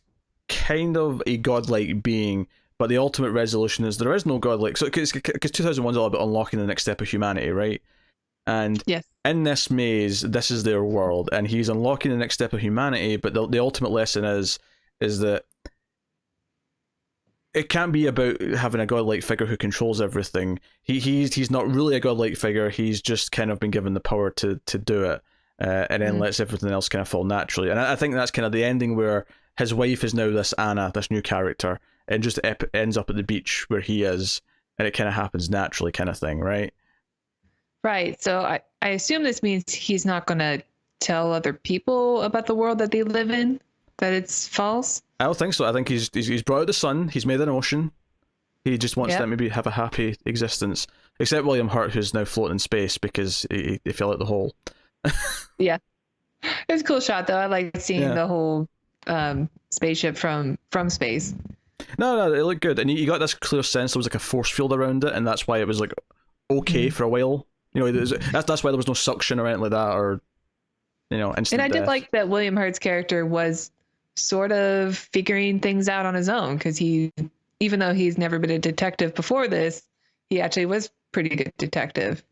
Speaker 1: kind of a godlike being, but the ultimate resolution is there is no godlike. So, because 2001 is all about unlocking the next step of humanity, right? And
Speaker 2: Yes.
Speaker 1: in this maze, this is their world, and he's unlocking the next step of humanity. But the ultimate lesson is that it can't be about having a godlike figure who controls everything. He's not really a godlike figure. He's just kind of been given the power to do it, and then lets everything else kind of fall naturally. And I think that's kind of the ending, where his wife is now this Anna, this new character, and just ends up at the beach where he is, and it kind of happens naturally, kind of thing, right?
Speaker 2: Right. So I assume this means he's not going to tell other people about the world that they live in, that it's false.
Speaker 1: I don't think so. I think he's brought out the sun. He's made an ocean. He just wants them to maybe have a happy existence. Except William Hurt, who's now floating in space because he fell out the hole.
Speaker 2: Yeah. It was a cool shot, though. I like seeing the whole spaceship from space.
Speaker 1: No, it looked good. And you got this clear sense there was like a force field around it, and that's why it was like okay for a while. You know, that's why there was no suction or anything like that, or, you know, instant
Speaker 2: And I
Speaker 1: death.
Speaker 2: did like that William Hurt's character was sort of figuring things out on his own, because even though he's never been a detective before this, he actually was pretty good detective.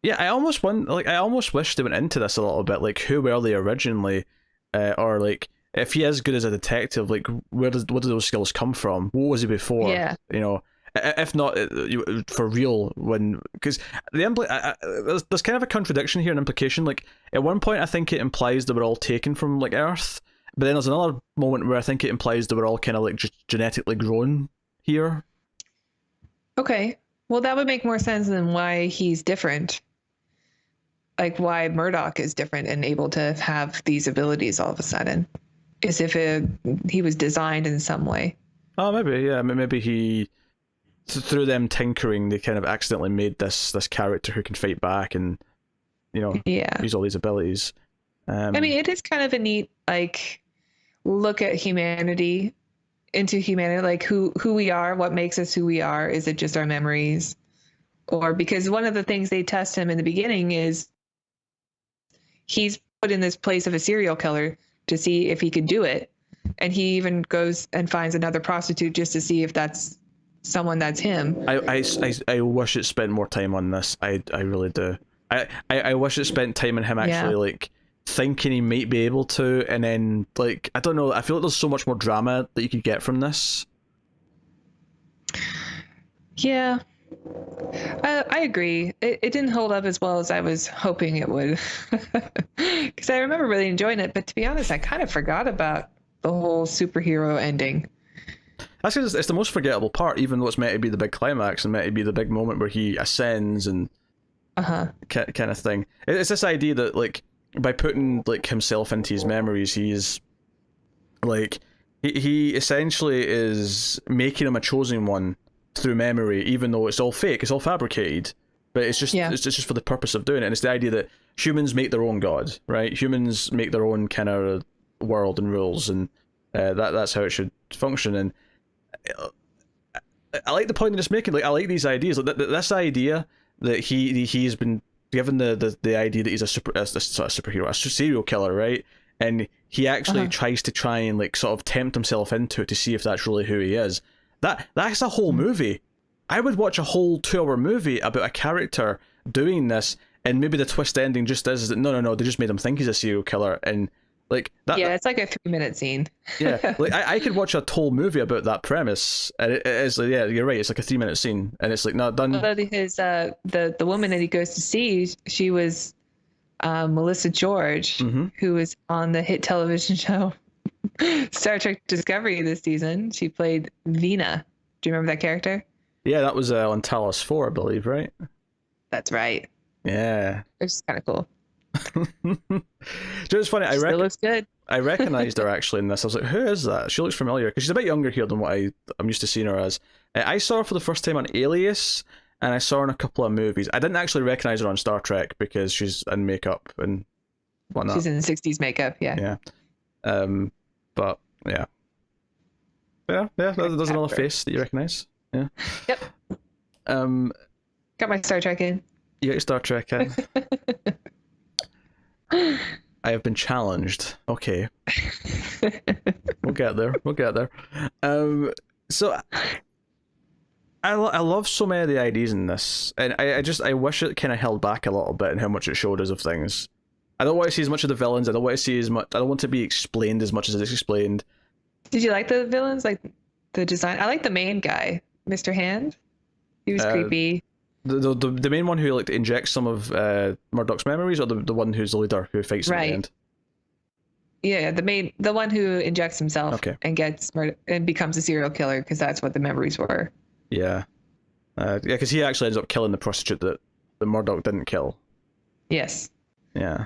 Speaker 1: Yeah, I almost wish they went into this a little bit, like who were they originally, or like if he is good as a detective, like where do those skills come from? What was he before?
Speaker 2: Yeah.
Speaker 1: You know, if not for real, because there's kind of a contradiction here, an implication. Like at one point, I think it implies they were all taken from like Earth, but then there's another moment where I think it implies they were all kind of like just genetically grown here.
Speaker 2: Okay. Well, that would make more sense than why he's different. Like why Murdoch is different and able to have these abilities all of a sudden. As if he was designed in some way.
Speaker 1: Oh, maybe, yeah. Maybe he, through them tinkering, they kind of accidentally made this character who can fight back and, you know, use all these abilities.
Speaker 2: I mean, it is kind of a neat, like, look at humanity, into humanity, like who we are, what makes us who we are. Is it just our memories? Or because one of the things they test him in the beginning is he's put in this place of a serial killer to see if he could do it. And he even goes and finds another prostitute just to see if that's someone that's him.
Speaker 1: I wish it spent more time on this. I really do. I wish it spent time on him actually like thinking he might be able to, and then like I don't know, I feel like there's so much more drama that you could get from this.
Speaker 2: Yeah. I agree. It didn't hold up as well as I was hoping it would. Because I remember really enjoying it, but to be honest, I kind of forgot about the whole superhero ending.
Speaker 1: That's because it's the most forgettable part, even though it's meant to be the big climax and meant to be the big moment where he ascends and kind of thing. It's this idea that like by putting like himself into his memories, he's like he essentially is making him a chosen one through memory, even though it's all fake, it's all fabricated, but it's just for the purpose of doing it. And it's the idea that humans make their own god, right? Humans make their own kind of world and rules, and that's how it should function. And I like the point that it's making. Like I like these ideas, like this idea that he's been given the idea that he's a superhero, a serial killer, right? And he actually tries and like sort of tempt himself into it to see if that's really who he is. That's a whole movie. I would watch a whole 2-hour movie about a character doing this, and maybe the twist ending just is that no, they just made him think he's a serial killer, and like that.
Speaker 2: Yeah, it's like a 3-minute scene.
Speaker 1: Yeah, like I could watch a whole movie about that premise, and it is like, yeah, you're right. It's like a 3-minute scene, and it's like not done.
Speaker 2: Although his the woman that he goes to see, she was Melissa George, who was on the hit television show Star Trek Discovery this season. She played Vina. Do you remember that character?
Speaker 1: Yeah, that was on Talos 4, I believe, right?
Speaker 2: That's right.
Speaker 1: Yeah.
Speaker 2: It's kind of cool.
Speaker 1: It's funny.
Speaker 2: Still looks good.
Speaker 1: I recognized her actually in this. I was like, who is that? She looks familiar because she's a bit younger here than what I'm used to seeing her as. I saw her for the first time on Alias, and I saw her in a couple of movies. I didn't actually recognize her on Star Trek because she's in makeup and whatnot.
Speaker 2: She's in 60s makeup, yeah.
Speaker 1: But yeah. There's another face that you recognize. Yeah.
Speaker 2: Yep. Got my Star Trek in.
Speaker 1: You got your Star Trek in. I have been challenged. Okay. We'll get there. We'll get there. So I love so many of the ideas in this, and I wish it kind of held back a little bit in how much it showed us of things. I don't want to see as much of the villains. I don't want to see as much. I don't want to be explained as much as it's explained.
Speaker 2: Did you like the villains? Like the design? I like the main guy, Mr. Hand. He was creepy.
Speaker 1: The main one who like injects some of Murdoch's memories, or the one who's the leader who fights at the end?
Speaker 2: Yeah, the one who injects himself and gets murdered and becomes a serial killer because that's what the memories were.
Speaker 1: Yeah, because he actually ends up killing the prostitute that the Murdoch didn't kill.
Speaker 2: Yes.
Speaker 1: Yeah.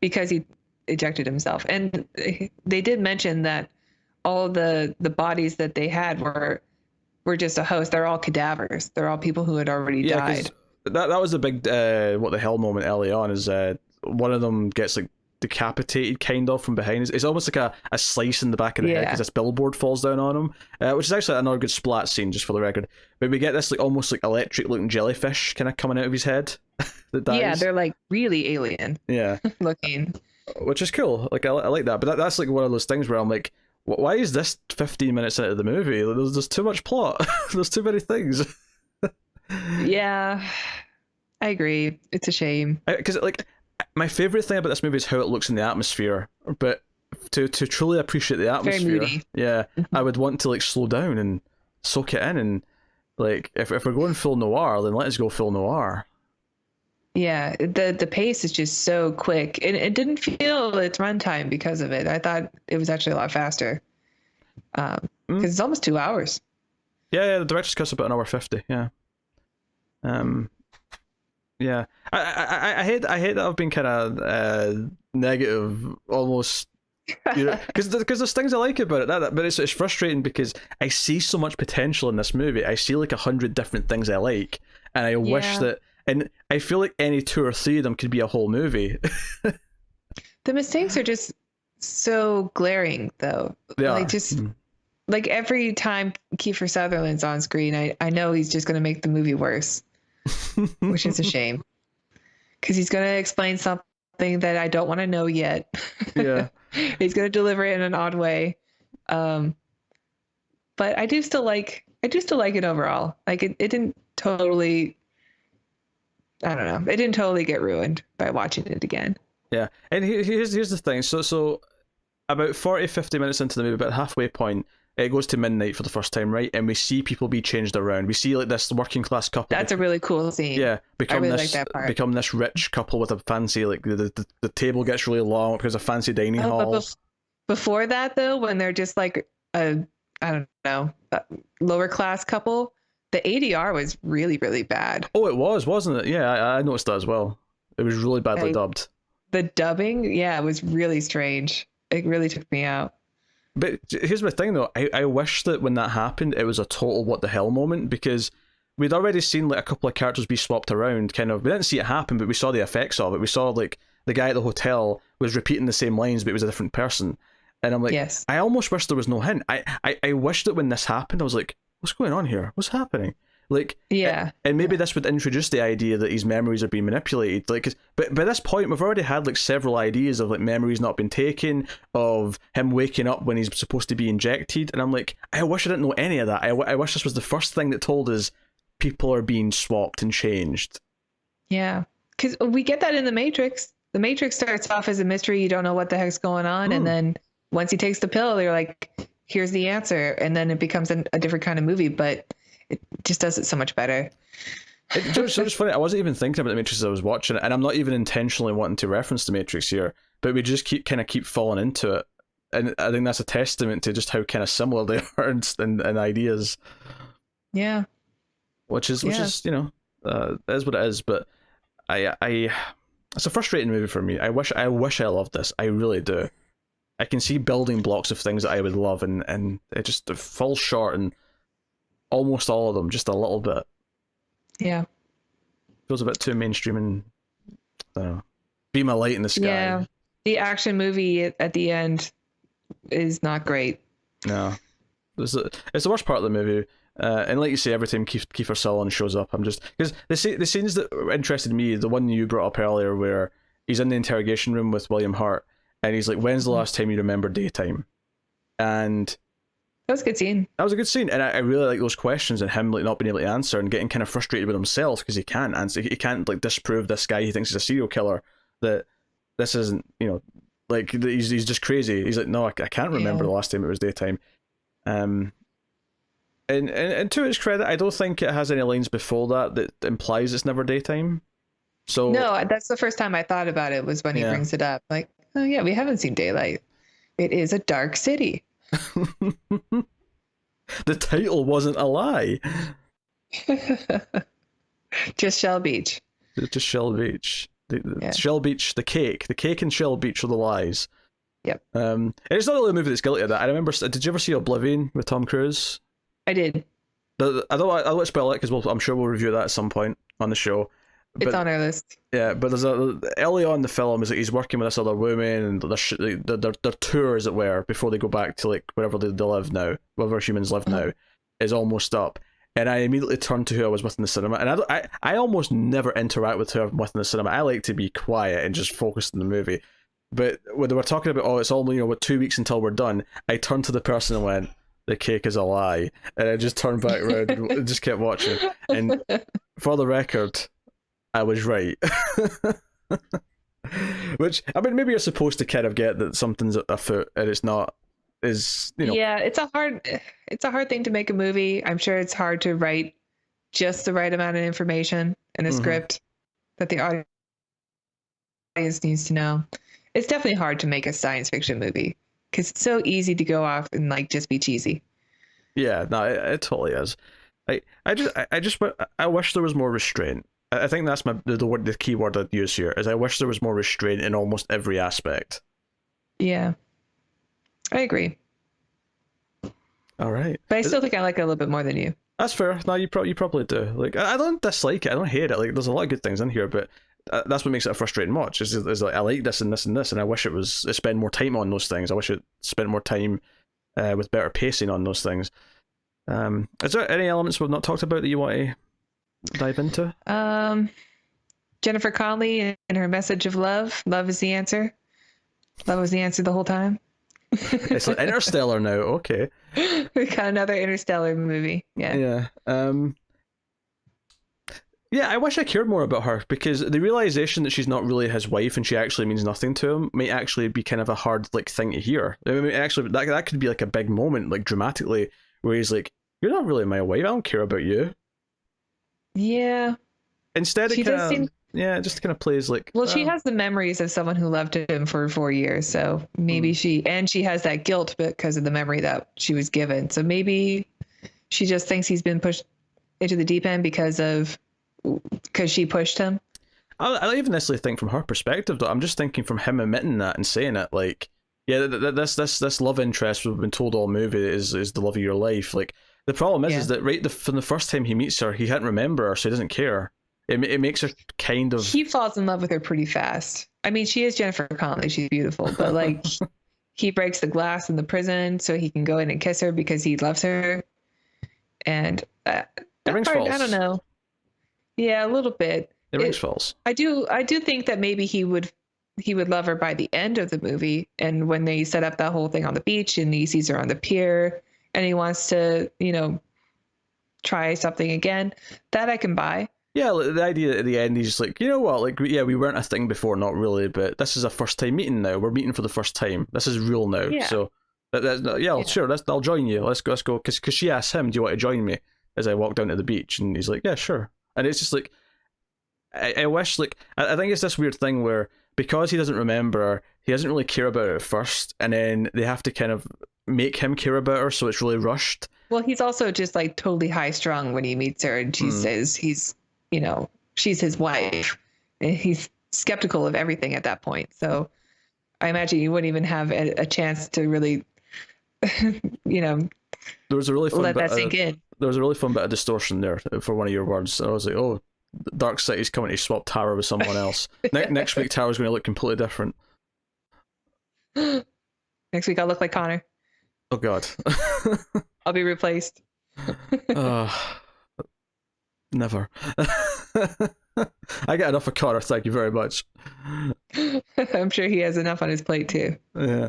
Speaker 2: Because he ejected himself, and they did mention that all the bodies that they had were just a host. They're all cadavers. They're all people who had already died.
Speaker 1: That was the big what the hell moment early on is one of them gets like decapitated kind of from behind. It's almost like a slice in the back of the head because this billboard falls down on him, which is actually another good splat scene, just for the record. But we get this like almost like electric looking jellyfish kind of coming out of his head that dies. Yeah,
Speaker 2: they're like really alien.
Speaker 1: Yeah,
Speaker 2: looking,
Speaker 1: which is cool. Like I like that, but that's like one of those things where I'm like, why is this 15 minutes into the movie? There's too much plot. There's too many things.
Speaker 2: Yeah, I agree. It's a shame
Speaker 1: because like. My favorite thing about this movie is how it looks in the atmosphere, but to truly appreciate the atmosphere, I would want to like slow down and soak it in, and like if we're going full noir, then let us go full noir.
Speaker 2: Yeah, the pace is just so quick, and it didn't feel its runtime because of it. I thought it was actually a lot faster, because it's almost 2 hours.
Speaker 1: Yeah, the director's cut's about 1 hour 50. Yeah. Yeah, I hate that I've been kind of negative almost, you know, because there's things I like about it, but it's frustrating because I see so much potential in this movie. I see like 100 different things I like, and I wish that, and I feel like any 2 or 3 of them could be a whole movie.
Speaker 2: The mistakes are just so glaring, though.
Speaker 1: They
Speaker 2: like
Speaker 1: are.
Speaker 2: Just like every time Kiefer Sutherland's on screen, I know he's just going to make the movie worse. Which is a shame, because he's going to explain something that I don't want to know yet.
Speaker 1: Yeah.
Speaker 2: He's going to deliver it in an odd way, but I do still like it overall. Like it didn't totally, I don't know, it didn't totally get ruined by watching it again.
Speaker 1: Yeah, and here's the thing. So about 40-50 minutes into the movie, about halfway point, it goes to midnight for the first time, right? And we see people be changed around. We see like this working class couple.
Speaker 2: That's a really cool scene.
Speaker 1: Yeah,
Speaker 2: I really like that part.
Speaker 1: Become this rich couple with a fancy, like the table gets really long because of fancy dining halls.
Speaker 2: Before that, though, when they're just like I don't know, lower class couple, the ADR was really, really bad.
Speaker 1: Oh, it was, wasn't it? Yeah, I noticed that as well. It was really badly dubbed.
Speaker 2: The dubbing, it was really strange. It really took me out.
Speaker 1: But here's my thing though, I wish that when that happened, it was a total what the hell moment, because we'd already seen like a couple of characters be swapped around, kind of. We didn't see it happen, but we saw the effects of it. We saw like the guy at the hotel was repeating the same lines, but it was a different person. And I'm like, yes. I almost wish there was no hint. I wish that when this happened, I was like, what's going on here? What's happening? Like, and maybe this would introduce the idea that his memories are being manipulated. Like, but by this point, we've already had like several ideas of like memories not being taken, of him waking up when he's supposed to be injected, and I'm like, I wish I didn't know any of that. I wish this was the first thing that told us people are being swapped and changed.
Speaker 2: Yeah, because we get that in the Matrix. The Matrix starts off as a mystery. You don't know what the heck's going on, and then once he takes the pill, they're like, here's the answer, and then it becomes a different kind of movie. But it just does it so much better.
Speaker 1: It's funny, I wasn't even thinking about the Matrix as I was watching it, and I'm not even intentionally wanting to reference the Matrix here, but we just keep falling into it, and I think that's a testament to just how kind of similar they are in ideas.
Speaker 2: Yeah.
Speaker 1: Which is you know, it is what it is, but I it's a frustrating movie for me. I wish I loved this. I really do. I can see building blocks of things that I would love, and it just falls short in almost all of them, just a little bit.
Speaker 2: Yeah.
Speaker 1: Feels a bit too mainstream, and I don't know. Be my light in the sky.
Speaker 2: Yeah. The action movie at the end is not great.
Speaker 1: No. It's the worst part of the movie. And like you say, every time Kiefer Sutherland shows up, I'm just because the scenes that interested me, the one you brought up earlier, where he's in the interrogation room with William Hurt, and he's like, "When's the last time you remember daytime?" And
Speaker 2: that was a good scene.
Speaker 1: That was a good scene, and I really like those questions and him like not being able to answer and getting kind of frustrated with himself because he can't answer. He can't like disprove this guy he thinks is a serial killer that this isn't. Like he's just crazy. He's like, no, I can't remember the last time it was daytime. And to its credit, I don't think it has any lines before that implies it's never daytime. So
Speaker 2: no, that's the first time I thought about it was when he brings it up. Like, oh yeah, we haven't seen daylight. It is a dark city.
Speaker 1: The title wasn't a lie.
Speaker 2: Just Shell Beach.
Speaker 1: Just Shell Beach. Shell Beach, the cake and Shell Beach are the lies.
Speaker 2: Yep.
Speaker 1: And it's not really a movie that's guilty of that. I remember. Did you ever see Oblivion with Tom Cruise?
Speaker 2: I did.
Speaker 1: I don't spoil it because I'm sure we'll review that at some point on the show.
Speaker 2: It's on our list.
Speaker 1: Yeah, but there's early on in the film is like he's working with this other woman and their tour, as it were, before they go back to like wherever they live now, wherever humans live now, is almost up. And I immediately turned to who I was with in the cinema, and I almost never interact with who I'm with in the cinema. I like to be quiet and just focus on the movie. But when they were talking about, it's all, with 2 weeks until we're done, I turned to the person and went, "The cake is a lie," and I just turned back around and just kept watching. And for the record, I was right. Which, I mean, maybe you're supposed to kind of get that something's afoot and it's not. Yeah,
Speaker 2: it's a hard thing to make a movie. I'm sure it's hard to write just the right amount of information in a script that the audience needs to know. It's definitely hard to make a science fiction movie because it's so easy to go off and like just be cheesy.
Speaker 1: Yeah, no, it totally is. I wish there was more restraint. I think that's the key word I'd use here is I wish there was more restraint in almost every aspect.
Speaker 2: Yeah. I agree.
Speaker 1: All right.
Speaker 2: But I still think I like it a little bit more than you.
Speaker 1: That's fair. No, you probably do. Like, I don't dislike it. I don't hate it. Like, there's a lot of good things in here, but that's what makes it a frustrating watch. Is like I like this and this and this, and I wish it spent more time on those things. I wish it spent more time with better pacing on those things. Is there any elements we've not talked about that you want to dive into?
Speaker 2: Jennifer Connelly and her message of love. Love is the answer. Love was the answer the whole time.
Speaker 1: It's like Interstellar now. Okay.
Speaker 2: We got another Interstellar movie. Yeah.
Speaker 1: Yeah. Yeah, I wish I cared more about her because the realization that she's not really his wife and she actually means nothing to him might actually be kind of a hard thing to hear. I mean, actually, that could be like a big moment, like dramatically, where he's like, "You're not really my wife. I don't care about you."
Speaker 2: Yeah.
Speaker 1: Instead, it just kind of plays like.
Speaker 2: Well, she has the memories of someone who loved him for 4 years, so maybe she has that guilt because of the memory that she was given. So maybe she just thinks he's been pushed into the deep end because she pushed him.
Speaker 1: I don't even necessarily think from her perspective, though. I'm just thinking from him admitting that and saying it, like, yeah, this love interest we've been told all movie is the love of your life. Like, the problem is that from the first time he meets her, he can't remember her, so he doesn't care. It makes her kind of.
Speaker 2: He falls in love with her pretty fast. I mean, she is Jennifer Connelly; she's beautiful, but like, he breaks the glass in the prison so he can go in and kiss her because he loves her, and that
Speaker 1: rings
Speaker 2: part,
Speaker 1: false.
Speaker 2: I don't know. Yeah, a little bit.
Speaker 1: It rings false.
Speaker 2: I do think that maybe he would love her by the end of the movie, and when they set up that whole thing on the beach and he sees her on the pier and he wants to, try something again, that I can buy.
Speaker 1: Yeah, the idea at the end, he's just like, you know what, like, yeah, we weren't a thing before, not really, but this is a first time meeting now. We're meeting for the first time. This is real now. Yeah. So, sure, I'll join you. Let's go. Because she asked him, "Do you want to join me?" As I walk down to the beach, and he's like, "Yeah, sure." And it's just like, I wish, like, I think it's this weird thing where because he doesn't remember, he doesn't really care about it at first, and then they have to kind of make him care about her, so it's really rushed.
Speaker 2: Well, he's also just like totally high strung when he meets her, and she says she's his wife, and he's skeptical of everything at that point. So I imagine you wouldn't even have a chance to really, there
Speaker 1: was a really fun
Speaker 2: let that sink in.
Speaker 1: There was a really fun bit of distortion there for one of your words. I was like, oh, Dark City's coming to swap Tara with someone else. Next week, Tara's going to look completely different.
Speaker 2: Next week, I'll look like Connor.
Speaker 1: Oh, God.
Speaker 2: I'll be replaced.
Speaker 1: Never. I get enough of Connor, thank you very much.
Speaker 2: I'm sure he has enough on his plate too.
Speaker 1: Yeah.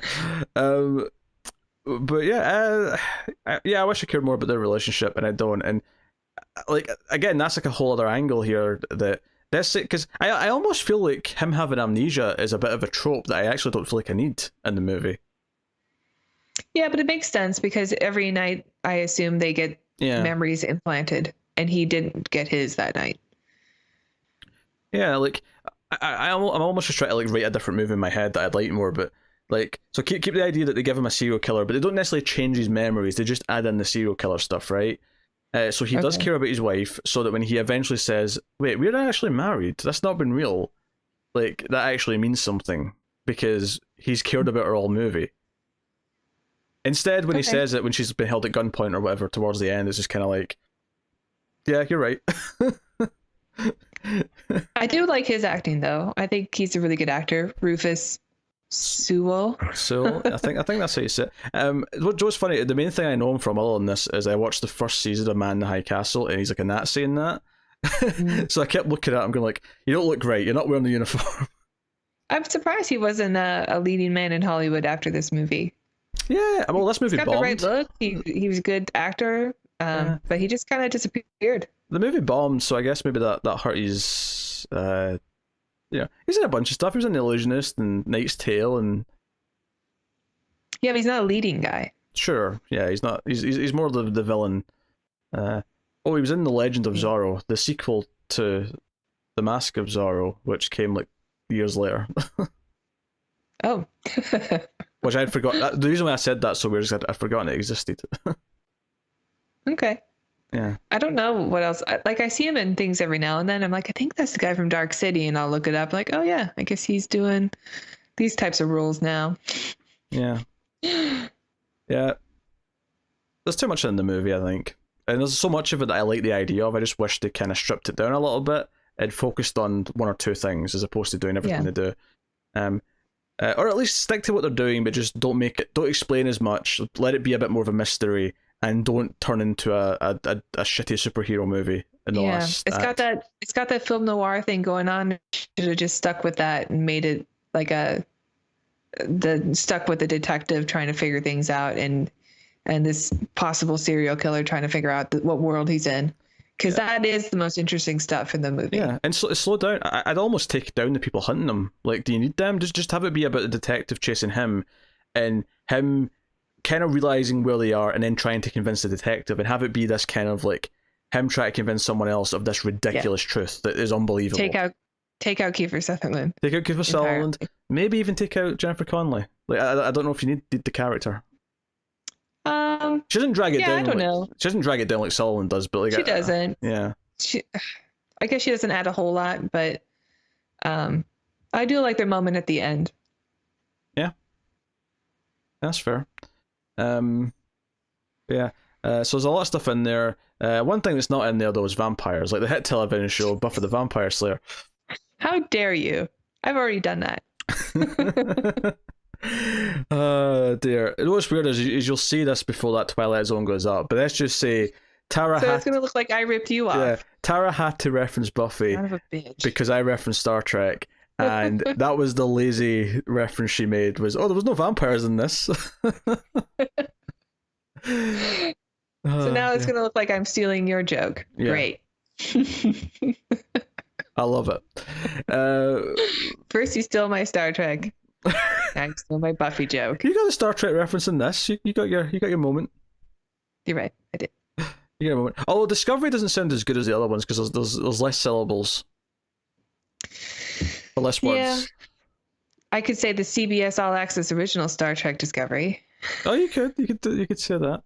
Speaker 1: But yeah, yeah, I wish I cared more about their relationship, and I don't. And like again, that's like a whole other angle here that that's it, because I almost feel like him having amnesia is a bit of a trope that I actually don't feel like I need in the movie.
Speaker 2: Yeah, but it makes sense because every night I assume they get memories implanted, and he didn't get his that night.
Speaker 1: Yeah, like I'm almost just trying to like write a different movie in my head that I'd like more, but like so keep the idea that they give him a serial killer, but they don't necessarily change his memories. They just add in the serial killer stuff, right? So he does care about his wife, so that when he eventually says, "Wait, we're actually married. That's not been real," like that actually means something because he's cared about her all movie. Instead, when he says it, when she's been held at gunpoint or whatever towards the end, it's just kind of like, "Yeah, you're right."
Speaker 2: I do like his acting though. I think he's a really good actor, Rufus Sewell.
Speaker 1: So I think that's how you say it. What's funny, the main thing I know him from other than this is I watched the first season of Man in the High Castle, and he's like a Nazi in that. So I kept looking at him, going like, "You don't look right. You're not wearing the uniform."
Speaker 2: I'm surprised he wasn't a leading man in Hollywood after this movie.
Speaker 1: Yeah, well, this movie
Speaker 2: He's got
Speaker 1: bombed.
Speaker 2: the right look. He was a good actor, but he just kind of disappeared.
Speaker 1: The movie bombed, so I guess maybe that hurt his. Yeah, he's in a bunch of stuff. He was in The Illusionist and Knight's Tale, and
Speaker 2: yeah, but he's not a leading guy.
Speaker 1: Sure, yeah, he's not. He's more the villain. Oh, he was in The Legend of Zorro, the sequel to The Mask of Zorro, which came like years later.
Speaker 2: Oh.
Speaker 1: Which I'd forgot. The reason why I said that so weird is I'd forgotten it existed.
Speaker 2: Okay.
Speaker 1: Yeah.
Speaker 2: I don't know what else. I see him in things every now and then. I'm like, I think that's the guy from Dark City, and I'll look it up. Like, oh yeah, I guess he's doing these types of roles now.
Speaker 1: Yeah. Yeah. There's too much in the movie, I think. And there's so much of it that I like the idea of. I just wish they kind of stripped it down a little bit and focused on one or two things as opposed to doing everything they do. Or at least stick to what they're doing, but just don't explain as much. Let it be a bit more of a mystery, and don't turn into a shitty superhero movie in the last act.
Speaker 2: It's got that film noir thing going on. Should have just stuck with that and made it like stuck with the detective trying to figure things out, and this possible serial killer trying to figure out what world he's in. Because that is the most interesting stuff in the movie.
Speaker 1: Yeah, and slow down. I'd almost take down the people hunting him. Like, do you need them? Just have it be about the detective chasing him, and him kind of realizing where they are, and then trying to convince the detective, and have it be this kind of like him trying to convince someone else of this ridiculous truth that is unbelievable.
Speaker 2: Take out Kiefer Sutherland.
Speaker 1: Take out Kiefer Sutherland. Maybe even take out Jennifer Connelly. Like, I don't know if you need the character. She doesn't drag it down.
Speaker 2: I don't know.
Speaker 1: She doesn't drag it down like Sutherland does, but like
Speaker 2: she doesn't.
Speaker 1: Yeah.
Speaker 2: I guess she doesn't add a whole lot, but I do like their moment at the end.
Speaker 1: Yeah, that's fair. Yeah. So there's a lot of stuff in there. One thing that's not in there though is vampires, like the hit television show Buffy the Vampire Slayer.
Speaker 2: How dare you? I've already done that.
Speaker 1: Oh dear. What's weird is you'll see this before that Twilight Zone goes up, but let's just say Tara
Speaker 2: it's gonna look like I ripped you off. Yeah,
Speaker 1: Tara had to reference Buffy because I referenced Star Trek, and that was the lazy reference she made was, there was no vampires in this. So
Speaker 2: now it's gonna look like I'm stealing your joke. Yeah. Great.
Speaker 1: I love it.
Speaker 2: First you stole my Star Trek. Now you stole my Buffy joke.
Speaker 1: You got a Star Trek reference in this. You got your moment.
Speaker 2: You're right. I did.
Speaker 1: You got a moment. Although Discovery doesn't sound as good as the other ones because there's less syllables. Or less words. Yeah.
Speaker 2: I could say the CBS All Access original Star Trek Discovery.
Speaker 1: Oh, you could say that.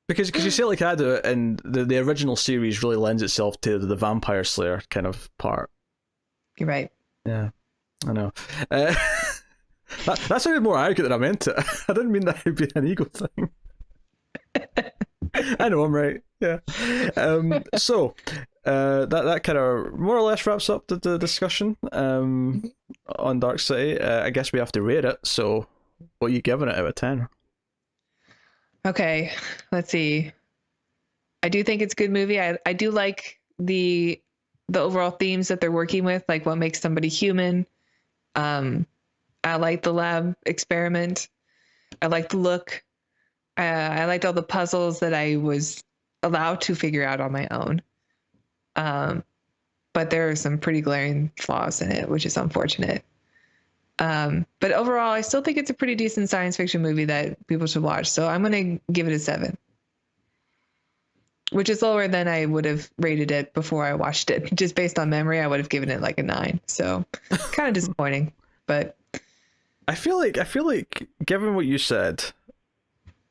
Speaker 1: Because you say it like I do it, and the original series really lends itself to the Vampire Slayer kind of part.
Speaker 2: You're right.
Speaker 1: Yeah, I know. That sounded more arrogant than I meant it. I didn't mean that would be an ego thing. I know I'm right. Yeah. So that kind of more or less wraps up the discussion on Dark City. I guess we have to rate it. So, what are you giving it out of 10?
Speaker 2: Okay, let's see. I do think it's a good movie. I do like the overall themes that they're working with, like what makes somebody human. I like the lab experiment. I like the look. I liked all the puzzles that I was allowed to figure out on my own. But there are some pretty glaring flaws in it, which is unfortunate. But overall, I still think it's a pretty decent science fiction movie that people should watch. So I'm going to give it a 7, which is lower than I would have rated it before I watched it. Just based on memory, I would have given it like a 9. So kind of disappointing, but
Speaker 1: I feel like given what you said,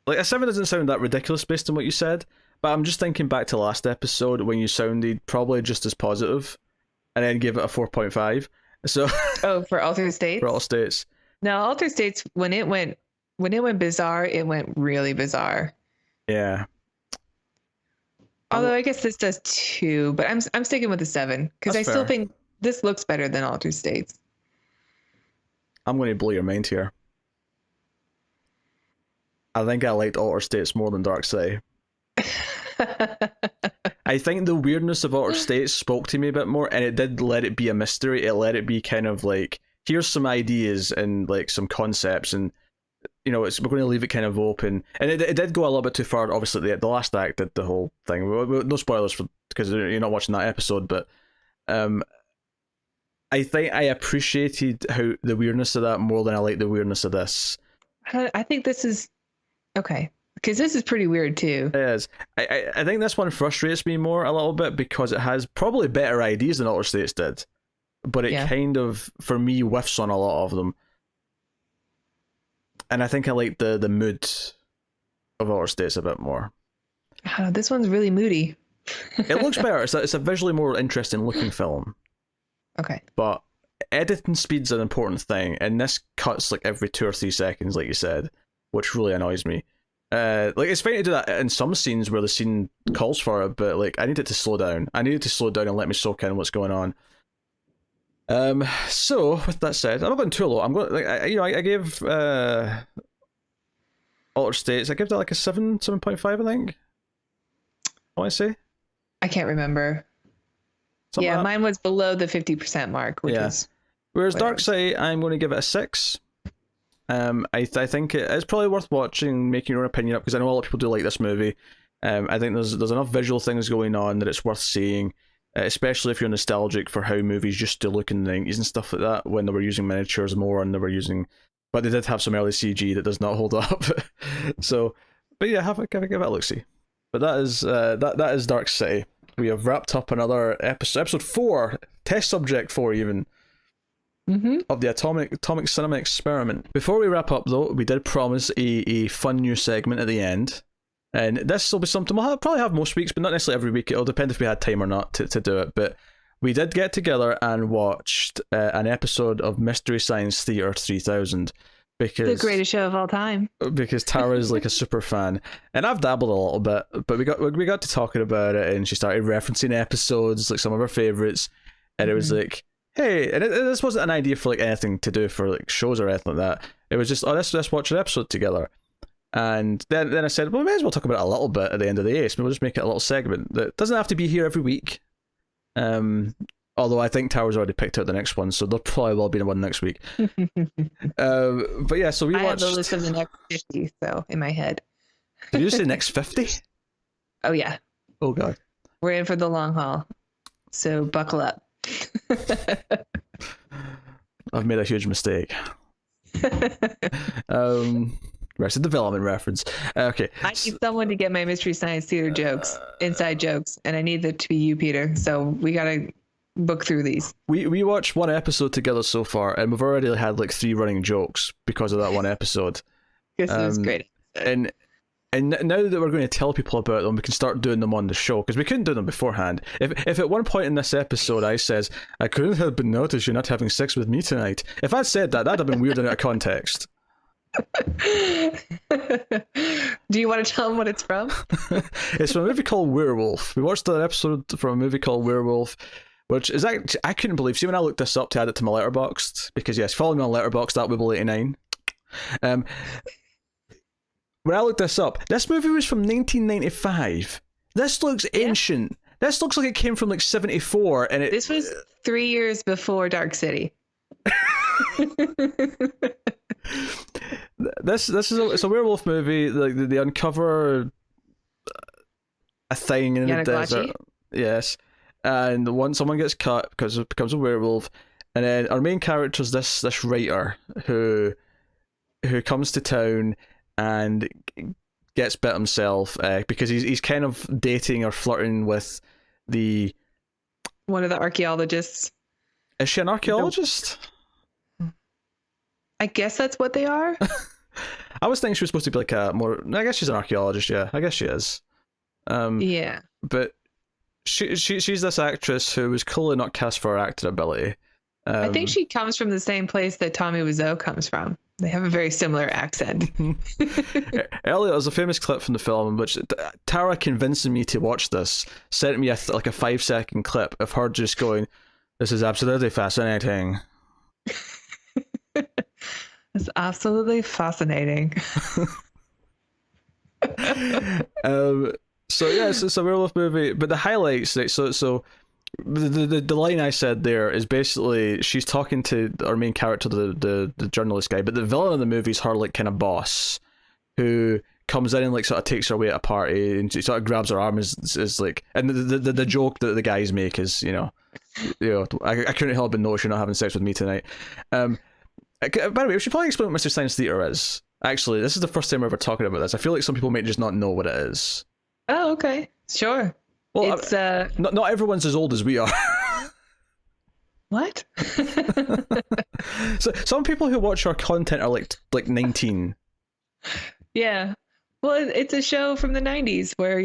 Speaker 1: like a 7 doesn't sound that ridiculous based on what you said, but I'm just thinking back to last episode when you sounded probably just as positive and then gave it a 4.5. So
Speaker 2: for Altered States?
Speaker 1: For Altered States.
Speaker 2: No, Altered States, when it went bizarre, it went really bizarre.
Speaker 1: Yeah.
Speaker 2: Although I guess this does too, but I'm sticking with the 7 because I still think this looks better than Altered States.
Speaker 1: I'm going to blow your mind here. I think I liked Altered States more than Dark City. I think the weirdness of Altered States spoke to me a bit more, and it did let it be a mystery. It let it be kind of like, here's some ideas and like some concepts, and you know, we're going to leave it kind of open. And it did go a little bit too far. Obviously, the last act did the whole thing. No spoilers because you're not watching that episode, but I think I appreciated how the weirdness of that more than I like the weirdness of this.
Speaker 2: I think this is okay because this is pretty weird too.
Speaker 1: It is. I think this one frustrates me more a little bit because it has probably better ideas than Altered States did, but it kind of, for me, whiffs on a lot of them. And I think I like the mood of Altered States a bit more.
Speaker 2: This one's really moody.
Speaker 1: It looks better. It's a visually more interesting looking film.
Speaker 2: Okay.
Speaker 1: But editing speed's an important thing, and this cuts like every 2 or 3 seconds, like you said, which really annoys me. Like, it's fine to do that in some scenes where the scene calls for it, but like I need it to slow down. I need it to slow down and let me soak in what's going on. So with that said, I'm not going too low. I'm going, like, I gave Altered States, I gave that like a 7.5, I think. I want to say.
Speaker 2: I can't remember. Something like mine was below the 50% mark, which is.
Speaker 1: Whereas Dark City, I'm going to give it a 6. I think it's probably worth watching, making your own opinion up, because I know a lot of people do like this movie. I think there's enough visual things going on that it's worth seeing, especially if you're nostalgic for how movies used to look in the 90s and stuff like that, when they were using miniatures more and they were using, but they did have some early CG that does not hold up. So, but yeah, give it a look-see. But that is Dark City. We have wrapped up another episode 4, test subject 4 even, of the Atomic Cinema Experiment. Before we wrap up though, we did promise a fun new segment at the end. And this will be something we'll probably have most weeks, but not necessarily every week. It'll depend if we had time or not to do it. But we did get together and watched an episode of Mystery Science Theater 3000. Because
Speaker 2: the greatest show of all time.
Speaker 1: Because Tara is like a super fan, and I've dabbled a little bit, but we got to talking about it, and she started referencing episodes, like some of her favorites, and it was like, hey, and this wasn't an idea for like anything to do for like shows or anything like that. It was just, let's watch an episode together, and then I said, well, we may as well talk about it a little bit at the end of the day, so we'll just make it a little segment that doesn't have to be here every week. Although I think Tower's already picked out the next one, so there probably will be one next week. But yeah, so we watched. I
Speaker 2: have the list of the next 50, so in my head.
Speaker 1: Did you say next 50?
Speaker 2: Oh yeah.
Speaker 1: Oh god.
Speaker 2: We're in for the long haul, so buckle up.
Speaker 1: I've made a huge mistake. Arrested Development reference. Okay.
Speaker 2: I need someone to get my Mystery Science Theater jokes, inside jokes, and I need that to be you, Peter. So we gotta book through these. We watched one episode together so far, and we've already had like 3 running jokes because of that one episode. Yes, it was great.
Speaker 1: And now that we're going to tell people about them, we can start doing them on the show, because we couldn't do them beforehand. If at one point in this episode I says, I couldn't have been noticed you're not having sex with me tonight, if I'd said that, that'd have been weird and out of context.
Speaker 2: Do you want to tell them what it's from?
Speaker 1: It's from a movie called Werewolf. We watched an episode from a movie called Werewolf, which is actually, I couldn't believe. See, when I looked this up to add it to my Letterboxd, because yes, follow me on Letterboxd, that Wibble89. When I looked this up, this movie was from 1995. this looks ancient. This looks like it came from like 74, and
Speaker 2: this was 3 years before Dark City.
Speaker 1: This is it's a werewolf movie. Like they uncover a thing in the desert. Yes, and once someone gets cut because it becomes a werewolf, and then our main character is this writer who comes to town and gets bit himself because he's kind of dating or flirting with one of the archaeologists. Is she an archaeologist?
Speaker 2: I guess that's what they are.
Speaker 1: I was thinking she was supposed to be like a more. I guess she's an archaeologist. Yeah, I guess she is.
Speaker 2: Yeah.
Speaker 1: But she's this actress who was clearly not cast for her acting ability.
Speaker 2: I think she comes from the same place that Tommy Wiseau comes from. They have a very similar accent.
Speaker 1: Earlier, there's a famous clip from the film in which Tara, convincing me to watch this, sent me a 5-second clip of her just going, "This is absolutely fascinating."
Speaker 2: It's absolutely fascinating.
Speaker 1: So yes, it's a werewolf movie, but the highlights, like, so the line I said there is basically she's talking to our main character, the journalist guy, but the villain of the movie is her like kind of boss who comes in and like sort of takes her away at a party and she sort of grabs her arm is like, and the joke that the guys make is you know I couldn't help but notice you're not having sex with me tonight. By the way, we should probably explain what Mr. Science Theater is. Actually, this is the first time we're ever talking about this. I feel like some people might just not know what it is.
Speaker 2: Oh, okay. Sure. Well, it's
Speaker 1: not everyone's as old as we are.
Speaker 2: What?
Speaker 1: So some people who watch our content are like 19.
Speaker 2: Yeah. Well, it's a show from the 90s where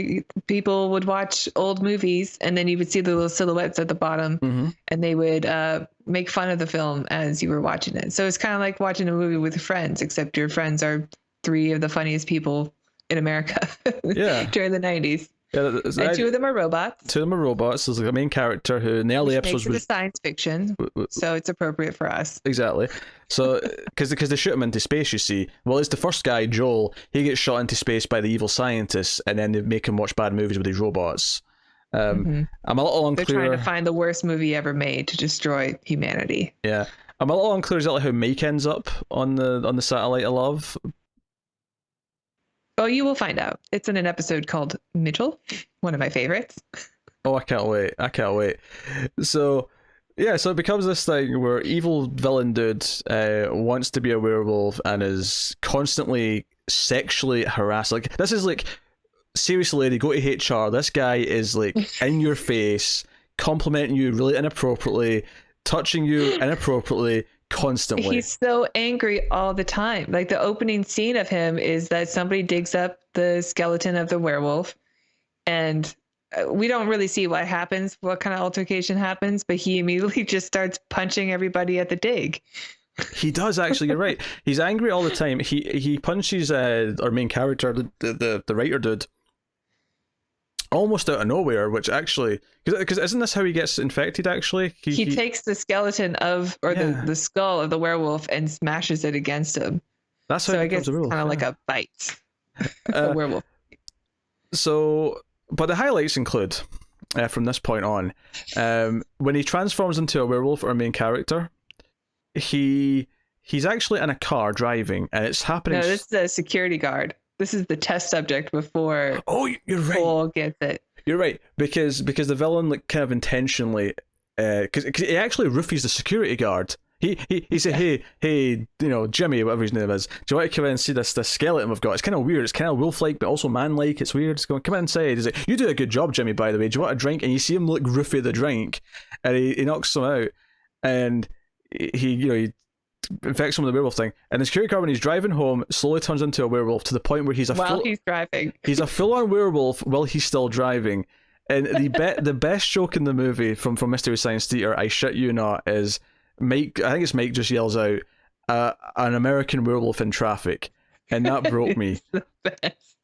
Speaker 2: people would watch old movies and then you would see the little silhouettes at the bottom and they would make fun of the film as you were watching it. So it's kind of like watching a movie with friends, except your friends are 3 of the funniest people in America during the 90s. Yeah, and 2 of them are robots.
Speaker 1: 2 of them are robots. There's like a main character who in the early episodes was
Speaker 2: science fiction, so it's appropriate for us.
Speaker 1: Exactly. So, because they shoot him into space, you see. Well, it's the first guy, Joel. He gets shot into space by the evil scientists, and then they make him watch bad movies with these robots. I'm a little unclear.
Speaker 2: They're trying to find the worst movie ever made to destroy humanity.
Speaker 1: Yeah, I'm a little unclear exactly how Mike ends up on the satellite of love.
Speaker 2: Oh, you will find out. It's in an episode called Mitchell, one of my favorites.
Speaker 1: Oh, I can't wait. So, yeah, so it becomes this thing where evil villain dude wants to be a werewolf and is constantly sexually harassed. Like, this is like, seriously, lady, go to HR. This guy is like in your face, complimenting you really inappropriately, touching you inappropriately, constantly.
Speaker 2: He's so angry all the time. Like the opening scene of him is that somebody digs up the skeleton of the werewolf and we don't really see what happens, what kind of altercation happens, but he immediately just starts punching everybody at the dig.
Speaker 1: He does, actually. You're right. He's angry all the time. He punches our main character, the writer dude, almost out of nowhere, which actually, because isn't this how he gets infected? Actually,
Speaker 2: he takes the skeleton of the skull of the werewolf and smashes it against him.
Speaker 1: That's how
Speaker 2: I guess it's kind of like a bite. A werewolf.
Speaker 1: So, but the highlights include from this point on, when he transforms into a werewolf, our main character, he's actually in a car driving, and it's happening.
Speaker 2: No, this is a security guard. This is the test subject before.
Speaker 1: Oh, you're right.
Speaker 2: Cole gets it.
Speaker 1: You're right, because the villain like kind of intentionally, because he actually roofies the security guard. He said, hey, you know, Jimmy, whatever his name is, do you want to come in and see this skeleton we've got? It's kind of weird. It's kind of wolf-like, but also man-like. It's weird. It's going, come inside. He's like, you do a good job, Jimmy, by the way. Do you want a drink? And you see him like roofie the drink, and he knocks him out, and he infects him with the werewolf thing. And the security guard, when he's driving home, slowly turns into a werewolf to the point where he's
Speaker 2: he's driving.
Speaker 1: He's a full-on werewolf while he's still driving. And the best joke in the movie from Mystery Science Theater, I shit you not, is Mike. I think it's Mike just yells out, "An American werewolf in traffic," and that broke me.
Speaker 2: The best.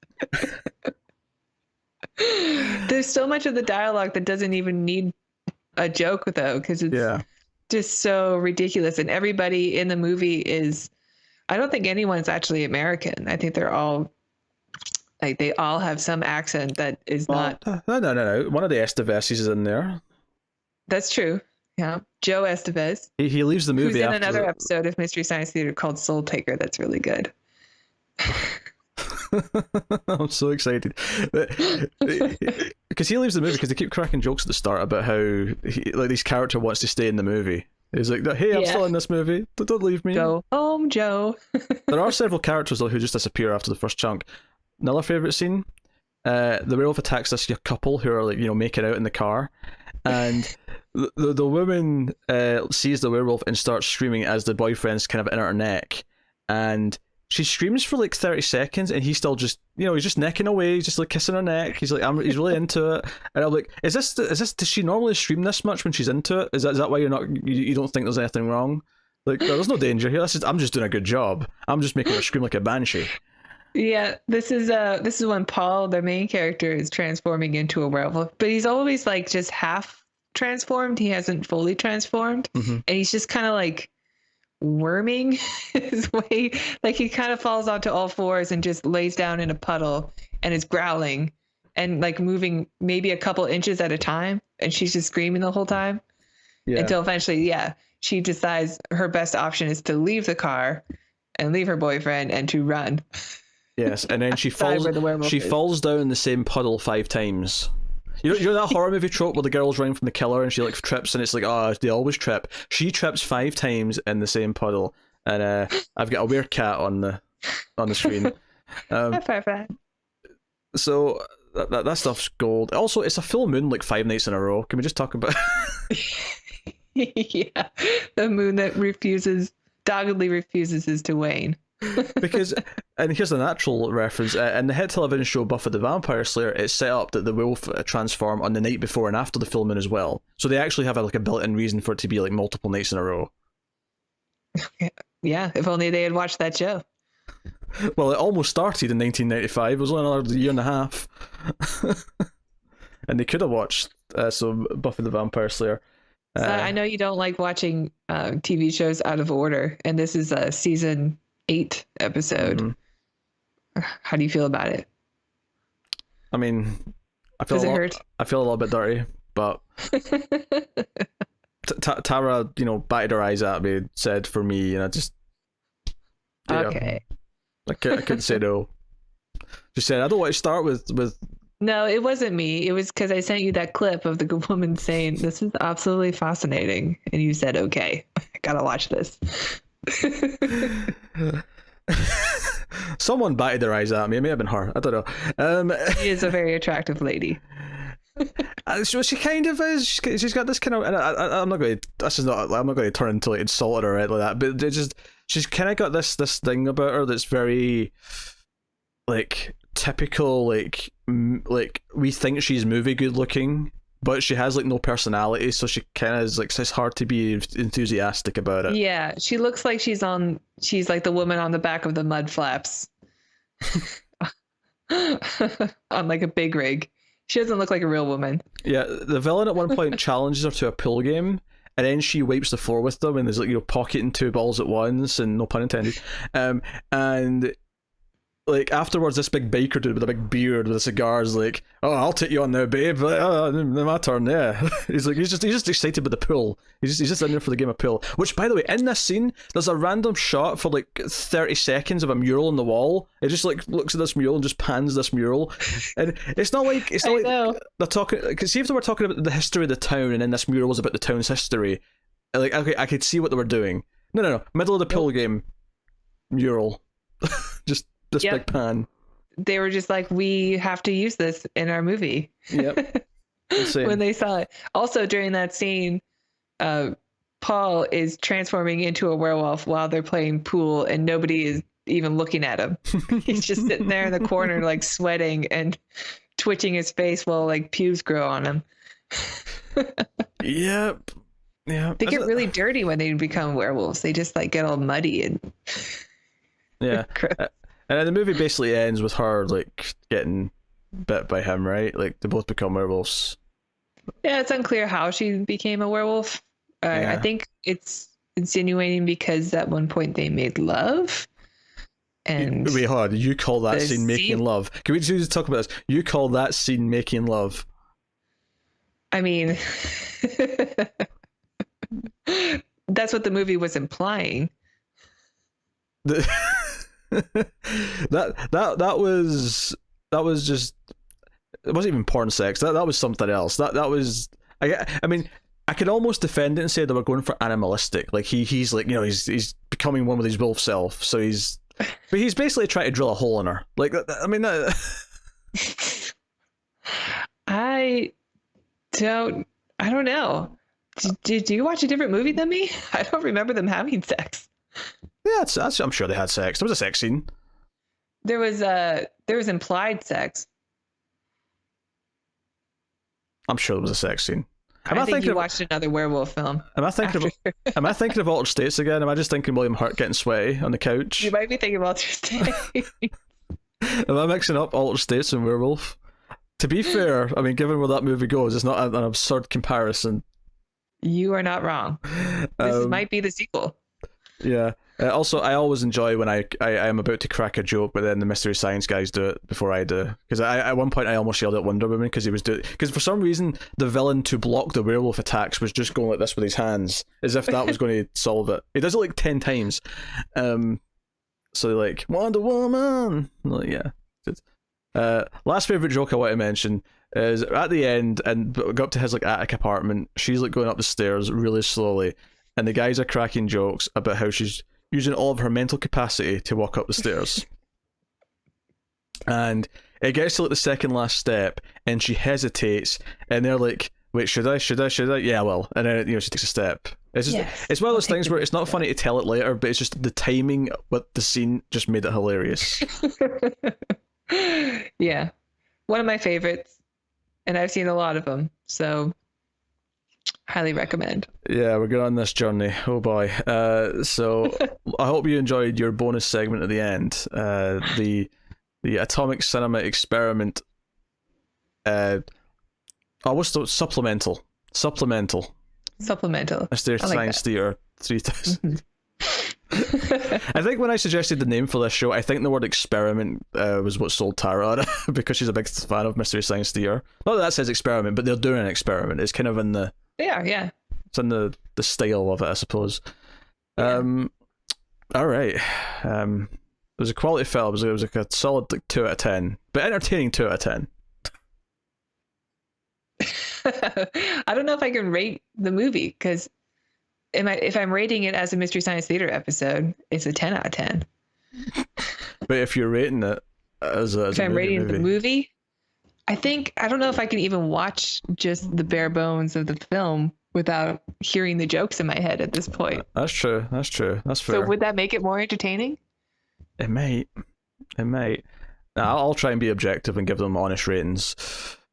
Speaker 2: There's so much of the dialogue that doesn't even need a joke though, because it's just so ridiculous, and everybody in the movie is. I don't think anyone's actually American. I think they're all Like they all have some accent that is
Speaker 1: Well,
Speaker 2: not.
Speaker 1: no. One of the Esteveses is in there.
Speaker 2: That's true. Yeah, Joe Estevez,
Speaker 1: He leaves the
Speaker 2: who's
Speaker 1: movie
Speaker 2: in
Speaker 1: after
Speaker 2: another episode of Mystery Science Theater called Soul Taker. That's really good.
Speaker 1: I'm so excited because he leaves the movie because they keep cracking jokes at the start about how this character wants to stay in the movie. He's like, "Hey, I'm still in this movie. Don't leave me.
Speaker 2: Go home, Joe."
Speaker 1: There are several characters though who just disappear after the first chunk. Another favorite scene: the werewolf attacks this couple who are making out in the car, and the woman sees the werewolf and starts screaming as the boyfriend's kind of in her neck, and she screams for like 30 seconds, and he's still just he's just necking away, he's just like kissing her neck. He's like, he's really into it, and I'm like, is this does she normally scream this much when she's into it? Is that why you don't think there's anything wrong? Like, there's no danger here. I'm just doing a good job. I'm just making her scream like a banshee.
Speaker 2: Yeah, this is when Paul, the main character, is transforming into a werewolf, but he's always like just half transformed. He hasn't fully transformed, and he's just kind of like worming his way. Like he kind of falls onto all fours and just lays down in a puddle and is growling and like moving maybe a couple inches at a time, and she's just screaming the whole time until eventually, she decides her best option is to leave the car and leave her boyfriend and to run.
Speaker 1: Yes, and then she falls down the same puddle 5 times. You know that horror movie trope where the girl's running from the killer and she like trips, and it's like, they always trip. She trips 5 times in the same puddle, and I've got a werecat on the screen. So that stuff's gold. Also, it's a full moon like 5 nights in a row. Can we just talk about?
Speaker 2: Yeah, the moon that doggedly refuses to wane.
Speaker 1: Because, and here's a natural reference, in the hit television show Buffy the Vampire Slayer, it's set up that the wolf transform on the night before and after the full moon as well, so they actually have a built-in reason for it to be like multiple nights in a row.
Speaker 2: Yeah, if only they had watched that show.
Speaker 1: Well, it almost started in 1995. It was only another year and a half. And they could have watched Buffy the Vampire Slayer.
Speaker 2: So I know you don't like watching TV shows out of order, and this is a season 8 episode. Mm-hmm. How do you feel about it?
Speaker 1: I mean,
Speaker 2: Does it hurt?
Speaker 1: I feel a little bit dirty, but Tara, batted her eyes at me, said for me, and I just
Speaker 2: okay.
Speaker 1: I couldn't say no. She said, I don't want to start with.
Speaker 2: No, it wasn't me. It was because I sent you that clip of the good woman saying, "This is absolutely fascinating," and you said, "Okay, I gotta watch this."
Speaker 1: Someone batted their eyes at me. It may have been her. I don't know.
Speaker 2: She is a very attractive lady.
Speaker 1: She kind of is. She's got this kind of. And I'm not going to. This is not. I'm not going to turn into like insulted or anything like that. But it just. She's kind of got this thing about her that's very, like, typical. Like we think she's movie good looking, but she has like no personality, so she kind of is like, it's hard to be enthusiastic about it.
Speaker 2: Yeah, she looks like she's like the woman on the back of the mud flaps on like a big rig. She doesn't look like a real woman. Yeah,
Speaker 1: the villain at one point challenges her to a pool game, and then she wipes the floor with them, and there's like pocketing 2 balls at once, and no pun intended. And like afterwards, this big biker dude with a big beard with a cigar is like, "Oh, I'll take you on now, babe. My turn." Yeah, he's just excited about the pool. He's just in there for the game of pool. Which, by the way, in this scene, there's a random shot for like 30 seconds of a mural on the wall. It just like looks at this mural and just pans this mural, and it's not like they're talking. Because see, if they were talking about the history of the town, and then this mural was about the town's history, like okay, I could see what they were doing. No, middle of the pool game, mural, just. This big pan.
Speaker 2: They were just like, we have to use this in our movie.
Speaker 1: Yep.
Speaker 2: When they saw it. Also, during that scene, Paul is transforming into a werewolf while they're playing pool, and nobody is even looking at him. He's just sitting there in the corner, like sweating and twitching his face while like pubes grow on him.
Speaker 1: Yep. Yeah.
Speaker 2: They get really dirty when they become werewolves. They just like get all muddy and
Speaker 1: and the movie basically ends with her like getting bit by him, right? Like they both become werewolves.
Speaker 2: Yeah, it's unclear how she became a werewolf. I think it's insinuating because at one point they made love, And
Speaker 1: wait, hold on. You call that
Speaker 2: the
Speaker 1: scene making love? Can we just talk about this? You call that scene making love?
Speaker 2: I mean, that's what the movie was implying.
Speaker 1: that was just, it wasn't even porn sex. That was something else. That was, I mean, I could almost defend it and say they were going for animalistic. Like he's like, you know, he's becoming one with his wolf self. So he's basically trying to drill a hole in her. Like, I mean,
Speaker 2: I don't know. Did you watch a different movie than me? I don't remember them having sex.
Speaker 1: Yeah, I'm sure they had sex. There was a sex scene.
Speaker 2: There was implied sex.
Speaker 1: I'm sure there was a sex scene.
Speaker 2: I think you watched another werewolf film.
Speaker 1: Am I thinking of Altered States again? Am I just thinking William Hurt getting sweaty on the couch?
Speaker 2: You might be thinking of Altered States.
Speaker 1: Am I mixing up Altered States and Werewolf? To be fair, I mean, given where that movie goes, it's not an absurd comparison.
Speaker 2: You are not wrong. This might be the sequel.
Speaker 1: Yeah. Also, I always enjoy when I am about to crack a joke, but then the Mystery Science guys do it before I do. Because at one point I almost yelled at Wonder Woman because he was because for some reason the villain to block the werewolf attacks was just going like this with his hands, as if that was going to solve it. He does it like 10 times. So they're like, Wonder Woman. I'm like, yeah. Last favorite joke I want to mention is at the end, and go up to his like attic apartment. She's like going up the stairs really slowly, and the guys are cracking jokes about how she's using all of her mental capacity to walk up the stairs. And it gets to like the second last step, and she hesitates, and they're like, wait, should I? Yeah, well. And then, you know, she takes a step. It's just,
Speaker 2: yes,
Speaker 1: it's one of those things where it's not funny to tell it later, but it's just the timing with the scene just made it hilarious.
Speaker 2: Yeah. One of my favorites, and I've seen a lot of them, so highly recommend.
Speaker 1: Yeah, we're going on this journey. Oh boy. So I hope you enjoyed your bonus segment at the end. The Atomic Cinema Experiment. What's the supplemental? Mystery Science Theater 3000. I think when I suggested the name for this show, I think the word experiment was what sold Tara on it because she's a big fan of Mystery Science Theater. Not that says experiment, but they're doing an experiment. It's kind of in the...
Speaker 2: Yeah.
Speaker 1: It's in the style of it, I suppose. Yeah. All right. It was a quality film. It was like a solid like 2 out of 10, but entertaining 2 out of 10.
Speaker 2: I don't know if I can rate the movie because if I'm rating it as a Mystery Science Theater episode, it's a 10 out of 10.
Speaker 1: But if you're rating it as a
Speaker 2: if I'm rating the movie, I don't know if I can even watch just the bare bones of the film without hearing the jokes in my head at this point.
Speaker 1: That's true. That's fair.
Speaker 2: So would that make it more entertaining?
Speaker 1: It might. Now, I'll try and be objective and give them honest ratings.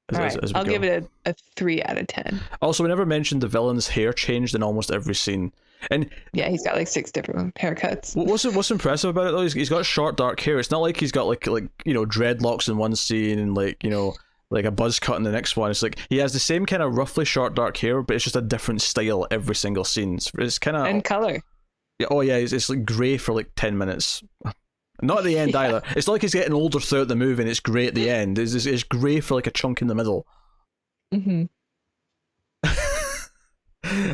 Speaker 2: I'll give it a 3 out of 10.
Speaker 1: Also, we never mentioned the villain's hair changed in almost every scene. And
Speaker 2: yeah, he's got like 6 different haircuts.
Speaker 1: What's impressive about it though? He's got short dark hair. It's not like he's got like you know, dreadlocks in one scene and like, you know, like a buzz cut in the next one. It's like he has the same kind of roughly short dark hair, but it's just a different style every single scene. It's kind of
Speaker 2: and color.
Speaker 1: Yeah. Oh yeah, it's like grey for like 10 minutes. Not at the end either. It's not like he's getting older throughout the movie and it's grey at the end. It's grey for like a chunk in the middle.
Speaker 2: Mm-hmm.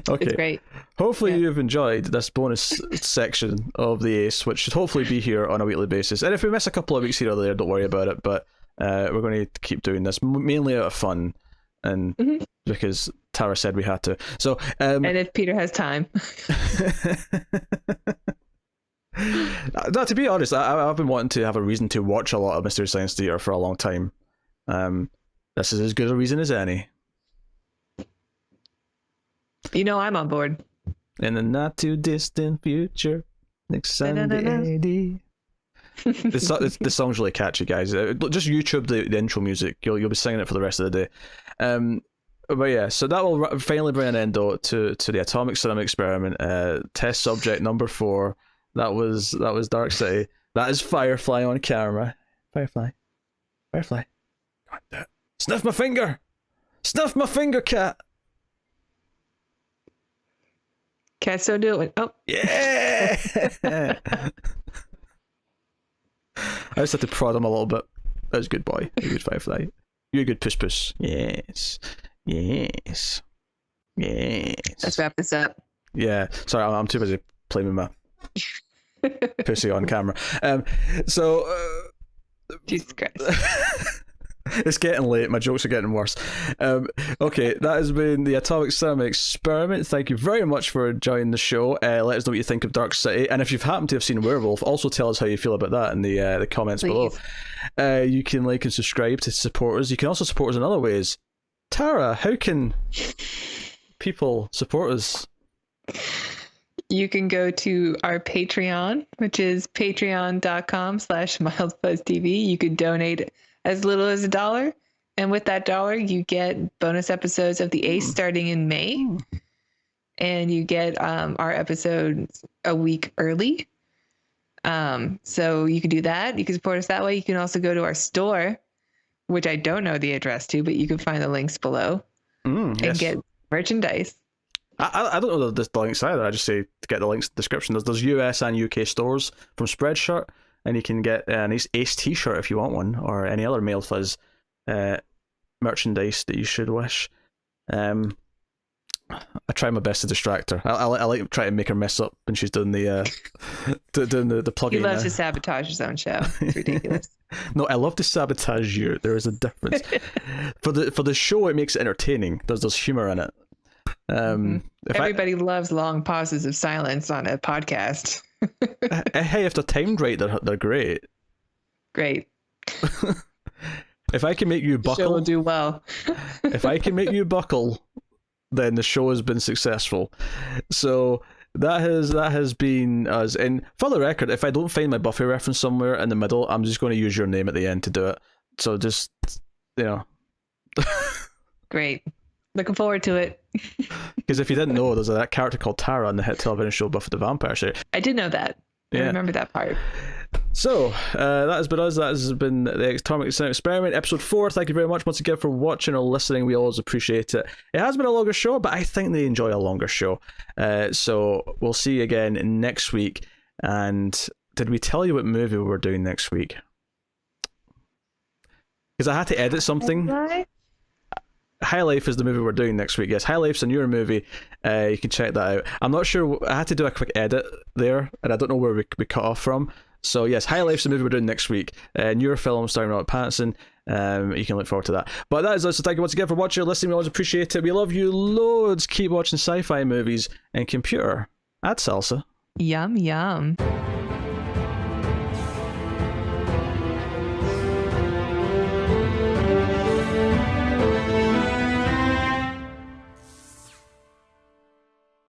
Speaker 1: Okay.
Speaker 2: It's great.
Speaker 1: Hopefully you've enjoyed this bonus section of the Ace, which should hopefully be here on a weekly basis. And if we miss a couple of weeks here or there, don't worry about it. But we're going to keep doing this mainly out of fun and because Tara said we had to. So
Speaker 2: and if Peter has time.
Speaker 1: No, to be honest, I've been wanting to have a reason to watch a lot of Mystery Science Theater for a long time. This is as good a reason as any.
Speaker 2: You know I'm on board.
Speaker 1: In the not too distant future, next Sunday. The song's really catchy, guys. Just YouTube the intro music. You'll be singing it for the rest of the day. But yeah, so that will finally bring an end to the Atomic Cinema Experiment. Test subject number 4. That was Dark City. That is Firefly on camera. Firefly. Snuff my finger, cat.
Speaker 2: Cats don't do it. Oh
Speaker 1: yeah. I just had to prod him a little bit. That was a good boy. A good Firefly. You're a good puss puss. Yes. Yes. Yes.
Speaker 2: Let's wrap this up.
Speaker 1: Yeah. Sorry, I'm too busy playing with my pussy on camera.
Speaker 2: Jesus Christ.
Speaker 1: It's getting late. My jokes are getting worse. Okay, that has been the Atomic Cinema Experiment. Thank you very much for joining the show. Let us know what you think of Dark City, and if you've happened to have seen Werewolf, also tell us how you feel about that in the comments below. You can like and subscribe to support us. You can also support us in other ways. Tara, how can people support us?
Speaker 2: You can go to our Patreon, which is patreon.com/MildFuzzTV. You could donate as little as $1. And with that $1, you get bonus episodes of The Ace starting in May. And you get our episodes a week early. So you can do that. You can support us that way. You can also go to our store, which I don't know the address to, but you can find the links below and get merchandise.
Speaker 1: I don't know the links either. I just say to get the links in the description. There's US and UK stores from Spreadshirt, and you can get an Ace t-shirt if you want one, or any other Male Fuzz merchandise that you should wish. I try my best to distract her. I like try to make her mess up when she's doing the plugging.
Speaker 2: He loves to sabotage his own show. It's ridiculous.
Speaker 1: No, I love to sabotage you. There is a difference. For the show, it makes it entertaining. There's humor in it.
Speaker 2: Everybody loves long pauses of silence on a podcast.
Speaker 1: Hey, if they're timed right, they're great.
Speaker 2: Great.
Speaker 1: If I can make you buckle,
Speaker 2: the show will do well.
Speaker 1: If I can make you buckle, then the show has been successful. So that has been us. And for the record, if I don't find my Buffy reference somewhere in the middle, I'm just going to use your name at the end to do it. So just,
Speaker 2: Great. Looking forward to it.
Speaker 1: Because if you didn't know, there's that character called Tara on the hit television show Buffy the Vampire Slayer.
Speaker 2: I did know that. I remember that part.
Speaker 1: So, that has been us. That has been the Atomic Cinema Experiment, episode 4. Thank you very much once again for watching or listening. We always appreciate it. It has been a longer show, but I think they enjoy a longer show. So, we'll see you again next week. And did we tell you what movie we were doing next week? Because I had to edit something. High Life is the movie we're doing next week. Yes, High Life's a newer movie. You can check that out. I'm not sure. I had to do a quick edit there, and I don't know where we cut off from. So yes, High Life's the movie we're doing next week. Newer film starring Robert Pattinson. You can look forward to that. But that is us. So thank you once again for watching or listening. We always appreciate it. We love you loads. Keep watching sci-fi movies and computer. Add salsa.
Speaker 2: Yum, yum.